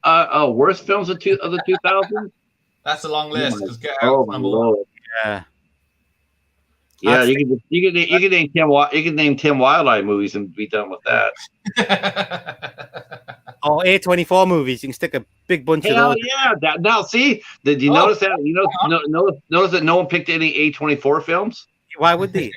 films of the 2000s. That's a long list. Oh my Lord! Yeah. Yeah, you can name 10 Wildlife movies and be done with that. Oh, A24 movies. You can stick a big bunch of those. Yeah. Now, see, did you notice that? Notice that no one picked any A24 films. Why would they?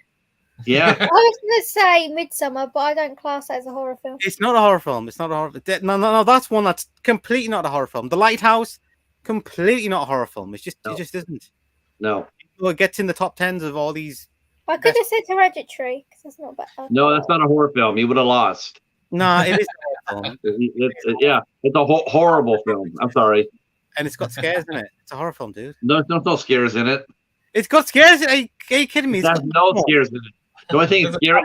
Yeah. I was going to say Midsummer, but I don't class that as a horror film. It's not a horror film. It's not a horror. No. That's one that's completely not a horror film. The Lighthouse, completely not a horror film. It just isn't. No. It gets in the top 10s of all these. I could have said Hereditary because that's not bad. No, that's not a horror film. You would have lost. No, it is a horror film. It's a horrible film. I'm sorry. And it's got scares in it. It's a horror film, dude. No scares in it. It's got scares in it. Are you kidding me? There's no scares in it. The only thing scary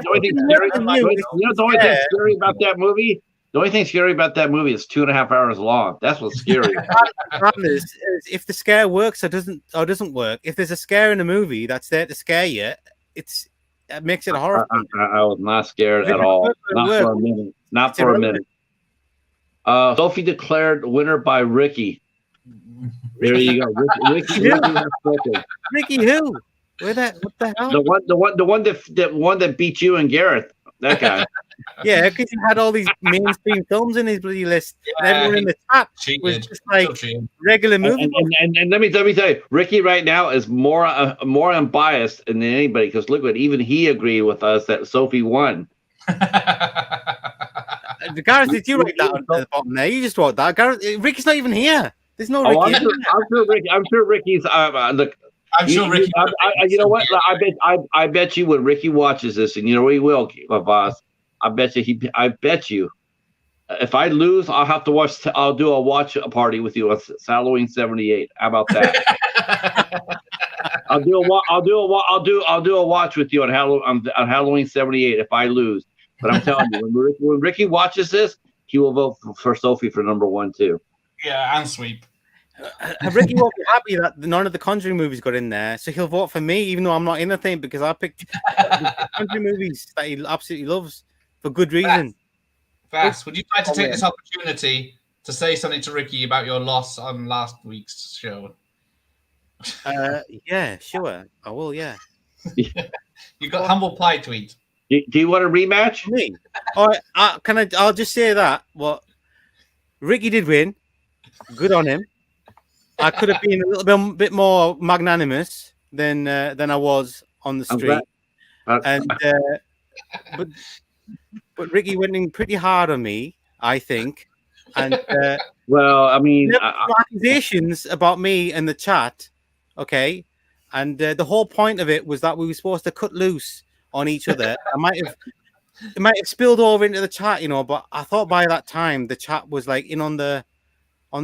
about that movie. The only thing scary about that movie is 2.5 hours long. That's what's scary. The problem is if the scare works or doesn't work. If there's a scare in a movie that's there to scare you, it makes it a horror film. I was not scared at all. Not for a minute. Not for a minute. Sophie declared winner by Ricky. There you go. Ricky who? What the hell? The one that beat you and Gareth. That guy. Yeah, because he had all these mainstream films in his bloody list. Yeah, and everyone in the chat was just like regular movies. And let me tell you, Ricky right now is more unbiased than anybody because look what even he agreed with us that Sophie won. Gareth, did you write that on the bottom there? You just wrote that. Gareth, Ricky's not even here. There's no Ricky. I'm sure Ricky's. Look. I'm sure Ricky. You know what? I bet you when Ricky watches this, and you know he will, boss. I bet you. If I lose, I'll have to watch. I'll do a watch party with you. It's Halloween 78. How about that? I'll do a watch with you on Halloween 78. If I lose, but I'm telling you, when Ricky watches this, he will vote for Sophie for number 1 too. Yeah, and sweep. Ricky won't be happy that none of the Conjuring movies got in there, so he'll vote for me, even though I'm not in the thing, because I picked the Conjuring movies that he absolutely loves for good reason. Vass, would you like to take this opportunity to say something to Ricky about your loss on last week's show? Yeah, sure, I will. Yeah, you got humble pie tweet. Do you want a rematch? Me? I'll just say that. Well, Ricky did win. Good on him. I could have been a little bit more magnanimous than I was on the street, but Ricky went in pretty hard on me, I think. And well, I mean, accusations about me in the chat, okay, and the whole point of it was that we were supposed to cut loose on each other. It might have spilled over into the chat, but I thought by that time the chat was like in on the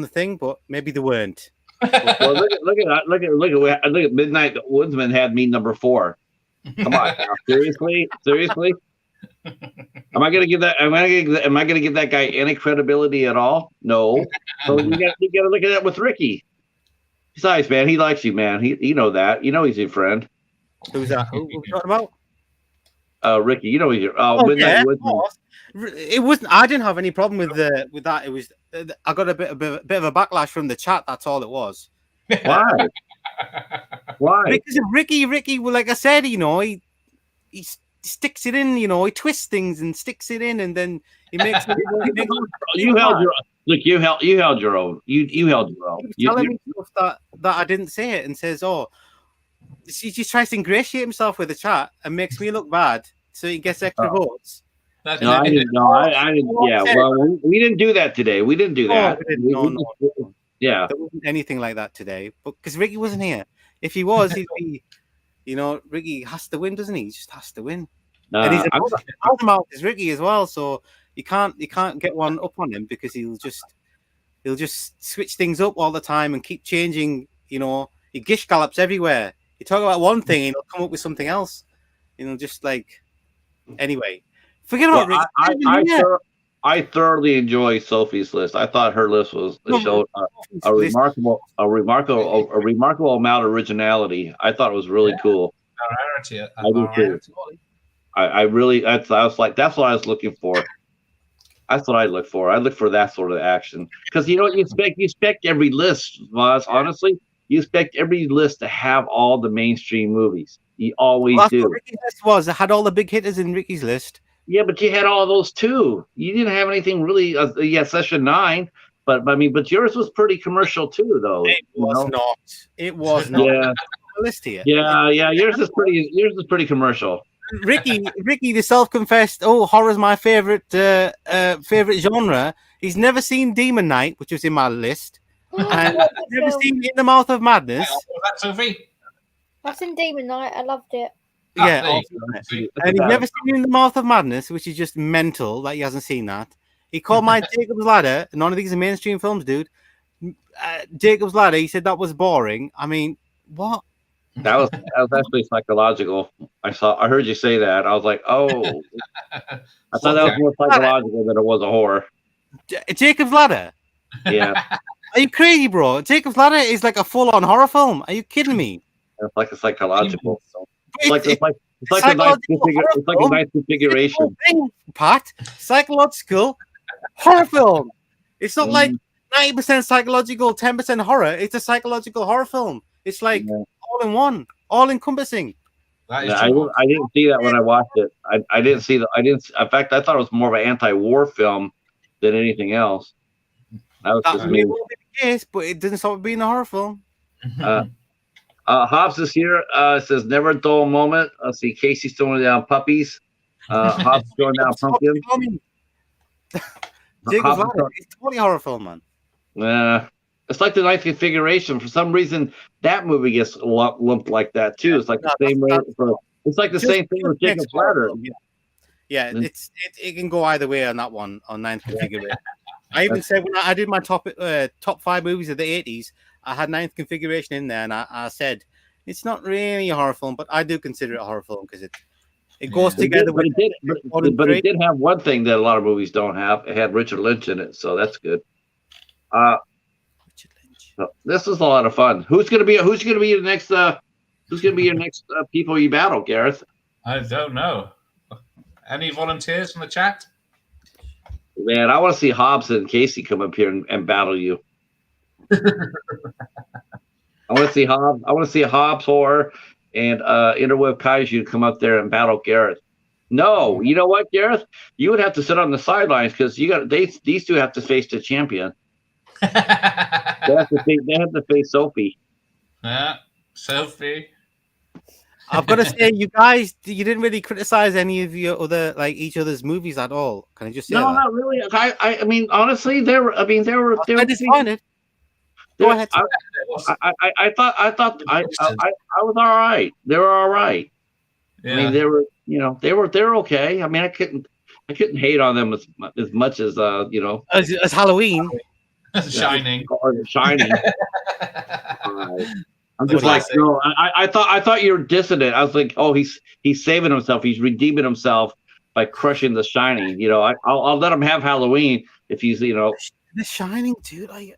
thing, but maybe they weren't. Well, look at Midnight Woodsman had me number 4. Come on, now. Seriously. Am I gonna give that guy any credibility at all? No. So you got to look at that with Ricky. Besides, man, he likes you, man. You know that. You know he's your friend. Who's that? Who we talking about? Ricky. You know he's your. Midnight Woodsman. It wasn't. I didn't have any problem with that. It was. I got a bit of a backlash from the chat. That's all it was. Why? Why? Because Ricky. Well, like I said, he sticks it in. He twists things and sticks it in, and then he makes. You held your own. You held your own. He was telling me stuff that I didn't say it, and says, "Oh, he just tries to ingratiate himself with the chat and makes me look bad, so he gets extra votes." No, I didn't. Yeah, well, we didn't do that today. We didn't do that. No. Yeah, there wasn't anything like that today. But because Ricky wasn't here, if he was, he'd be. Ricky has to win, doesn't he? He just has to win. And he's a mouth is Ricky as well, so you can't get one up on him because he'll just switch things up all the time and keep changing. He gish gallops everywhere. You talk about one thing, and he'll come up with something else. Just like anyway. Forget about Ricky. I thoroughly enjoy Sophie's list. I thought her list showed a remarkable amount of originality. I thought it was really cool. I do too. I really, I was like, that's what I was looking for. That's what I look for. I look for that sort of action because you expect every list, Voz. Honestly, you expect every list to have all the mainstream movies. You always do. What Ricky's list was. It had all the big hitters in Ricky's list. Yeah, but you had all of those too. You didn't have anything really. Session 9, but yours was pretty commercial too, though. It was not. It was not. Yeah. List here. Yeah. Yours is pretty commercial. Ricky, the self-confessed, horror's my favorite genre. He's never seen Demon Knight, which was in my list, and never seen In the Mouth of Madness. Was that Sophie? I've seen Demon Knight. I loved it. Yeah, and he's never seen In the Mouth of Madness, which is just mental that he hasn't seen that. He called mine Jacob's Ladder. None of these are mainstream films, dude. Jacob's Ladder. He said that was boring. I mean, what? That was actually psychological. I heard you say that. I was like, oh, I thought that was more psychological than it was a horror. Jacob's Ladder. Yeah. Are you crazy, bro? Jacob's Ladder is like a full-on horror film. Are you kidding me? It's like a psychological. It's like a nice configuration. Thing, Pat. Psychological horror film. It's not like 90% psychological, 10% horror. It's a psychological horror film. It's like all in one, all encompassing. I didn't see that when I watched it. I didn't see that. In fact, I thought it was more of an anti-war film than anything else. That was just me. Yes, but it didn't stop being a horror film. Hobbs is here. Says never a dull moment. Let's see. Casey's throwing down puppies. Hobbs throwing down pumpkins. Jacob's Ladder. It's totally a horror film, man. It's like the Ninth Configuration. For some reason, that movie gets lumped like that too. It's like the same way. It's like the same thing with Jacob's Ladder. Yeah, it can go either way on that one on Ninth Configuration. I even said when I did my top 5 movies of the 80s, I had Ninth Configuration in there, and I said it's not really a horror film, but I do consider it a horror film because it goes together. But it did have one thing that a lot of movies don't have. It had Richard Lynch in it, so that's good. So this is a lot of fun. Who's gonna be your next people you battle, Gareth? I don't know. Any volunteers from the chat? Man, I want to see Hobbs and Casey come up here and battle you. I want to see Hobbs Horror and Interweb Kaiju come up there and battle Gareth. No, you know what, Gareth? You would have to sit on the sidelines because these two have to face the champion. They have to face Sophie. Yeah, Sophie. I've got to say, you guys, you didn't really criticize any of your other each other's movies at all. Can I just say that? Not really. I mean, honestly, they were. I disappointed. Go ahead. I thought I was all right. They were all right. Yeah. I mean, they were okay. I mean, I couldn't hate on them as much as as Halloween. Shining. Shining. I'm just like, no. I thought you were dissonant. I was like, oh, he's saving himself. He's redeeming himself by crushing The Shining. You know, I'll let him have Halloween if he's, you know. The Shining, dude. I'm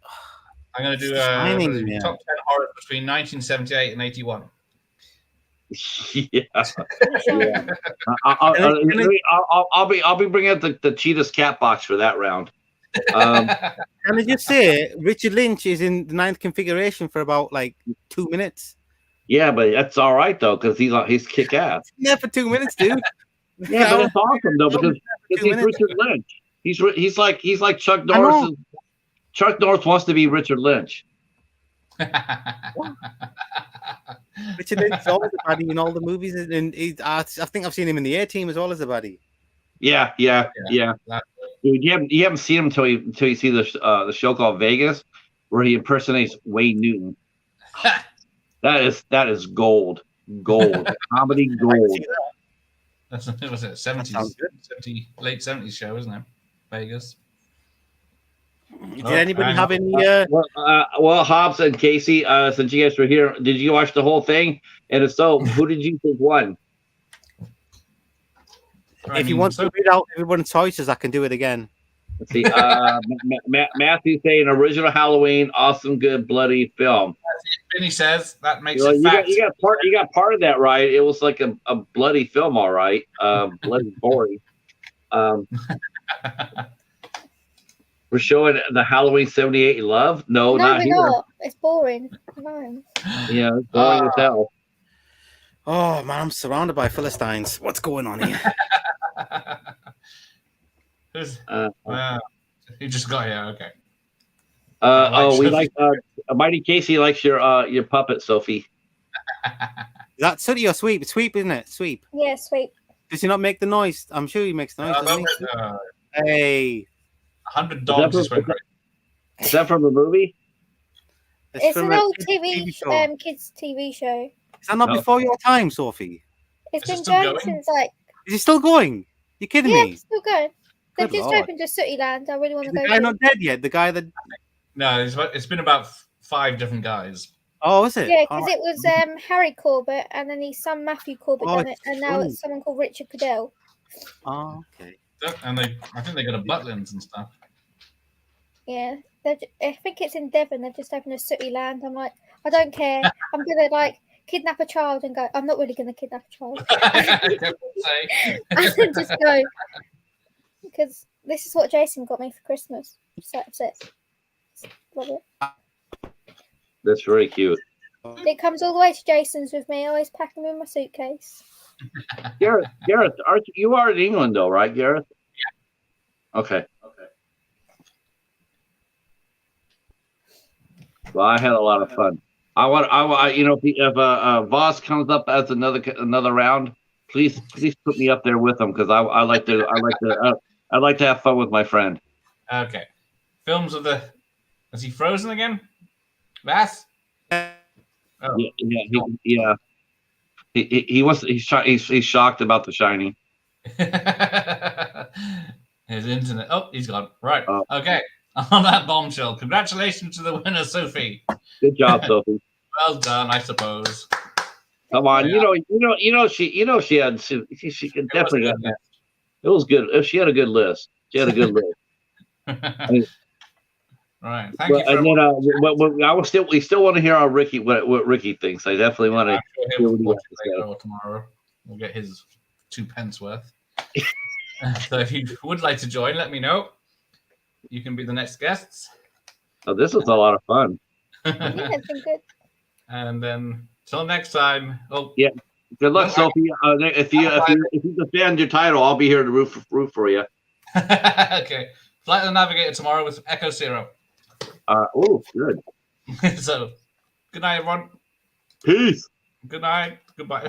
gonna do Shining, top 10 horrors between 1978 and 81. Yeah. I'll be bringing up the Cheetah's Cat box for that round. Can I just say, Richard Lynch is in the 9th configuration for about like 2 minutes. Yeah, but that's all right though, because he's kick ass. Yeah, for 2 minutes, dude. Yeah, but it's awesome though because he's Richard Lynch. He's like Chuck Norris. Chuck Norris wants to be Richard Lynch. Richard Lynch is always a baddie in all the movies, and I think I've seen him in the A-Team as well as a baddie. Yeah. Dude, you haven't seen him until you see the show called Vegas, where he impersonates Wayne Newton. That is gold, comedy gold. Was it 70s, late 70s show, isn't it? Vegas. Did anybody have any? Well, Hobbs and Casey, since you guys were here, did you watch the whole thing? And if so, who did you think won? If you want to read out everyone's choices, I can do it again. Let's see. Matthew saying original Halloween, awesome, good, bloody film. Vinny says that makes it fact. You got part of that right. It was like a bloody film, all right. Bloody boring. We're showing the Halloween 78 love. No, not here. Not. It's boring. No. Yeah, it's boring as hell. Oh man, I'm surrounded by Philistines. What's going on here? You just got here. Okay. We like Mighty Casey likes your puppet, Sophie. Is that Sooty or Sweep? Sweep, isn't it? Sweep. Yeah, Sweep. Does he not make the noise? I'm sure he makes noise. Hey. 100 dogs just went crazy. Is that from the movie? It's an old TV show. Kids TV show. Is that not before your time, Sophie? It's been going since like. Is it still going? You kidding me? Yeah, it's still going. They've just opened a Sooty Land. I really want to go. The guy not dead yet? The guy that. No, it's been about 5 different guys. Oh, is it? Yeah, because it was Harry Corbett, and then his son Matthew Corbett done it, and now it's someone called Richard Cadell. Oh, okay. And I think they got a Butlins and stuff. Yeah, I think it's in Devon. They've just opened a Sooty Land. I'm like, I don't care. I'm gonna like kidnap a child and go. I'm not really gonna kidnap a child. And then just go because this is what Jason got me for Christmas. So upset. Love it. That's very cute. It comes all the way to Jason's with me. I always pack them in my suitcase. Gareth, you are in England though, right, Gareth? Yeah. Okay. Well, I had a lot of fun. If Voss comes up as another round, please put me up there with him because I like to have fun with my friend. Okay. Films of the. Is he frozen again? Vass? Oh. Yeah. He's shocked about The Shining. His internet. Oh, he's gone. Right. Okay. On that bombshell, congratulations to the winner, Sophie. Good job, Sophie. Well done, I suppose. Come on, yeah. She could definitely get that. It was good. She had a good list. Right. Thank you. And then we still want to hear what Ricky thinks. I definitely want to hear what he wants to say. Tomorrow, we'll get his 2 pence worth. So if you would like to join, let me know. You can be the next guests. Oh, this was a lot of fun. Yeah, it's been good. And then till next time. Oh yeah. Good luck, Sophie. If you defend your title, I'll be here to root for you. Okay. Flight of the Navigator tomorrow with Echo Zero. Good. So, good night, everyone. Peace. Good night. Goodbye.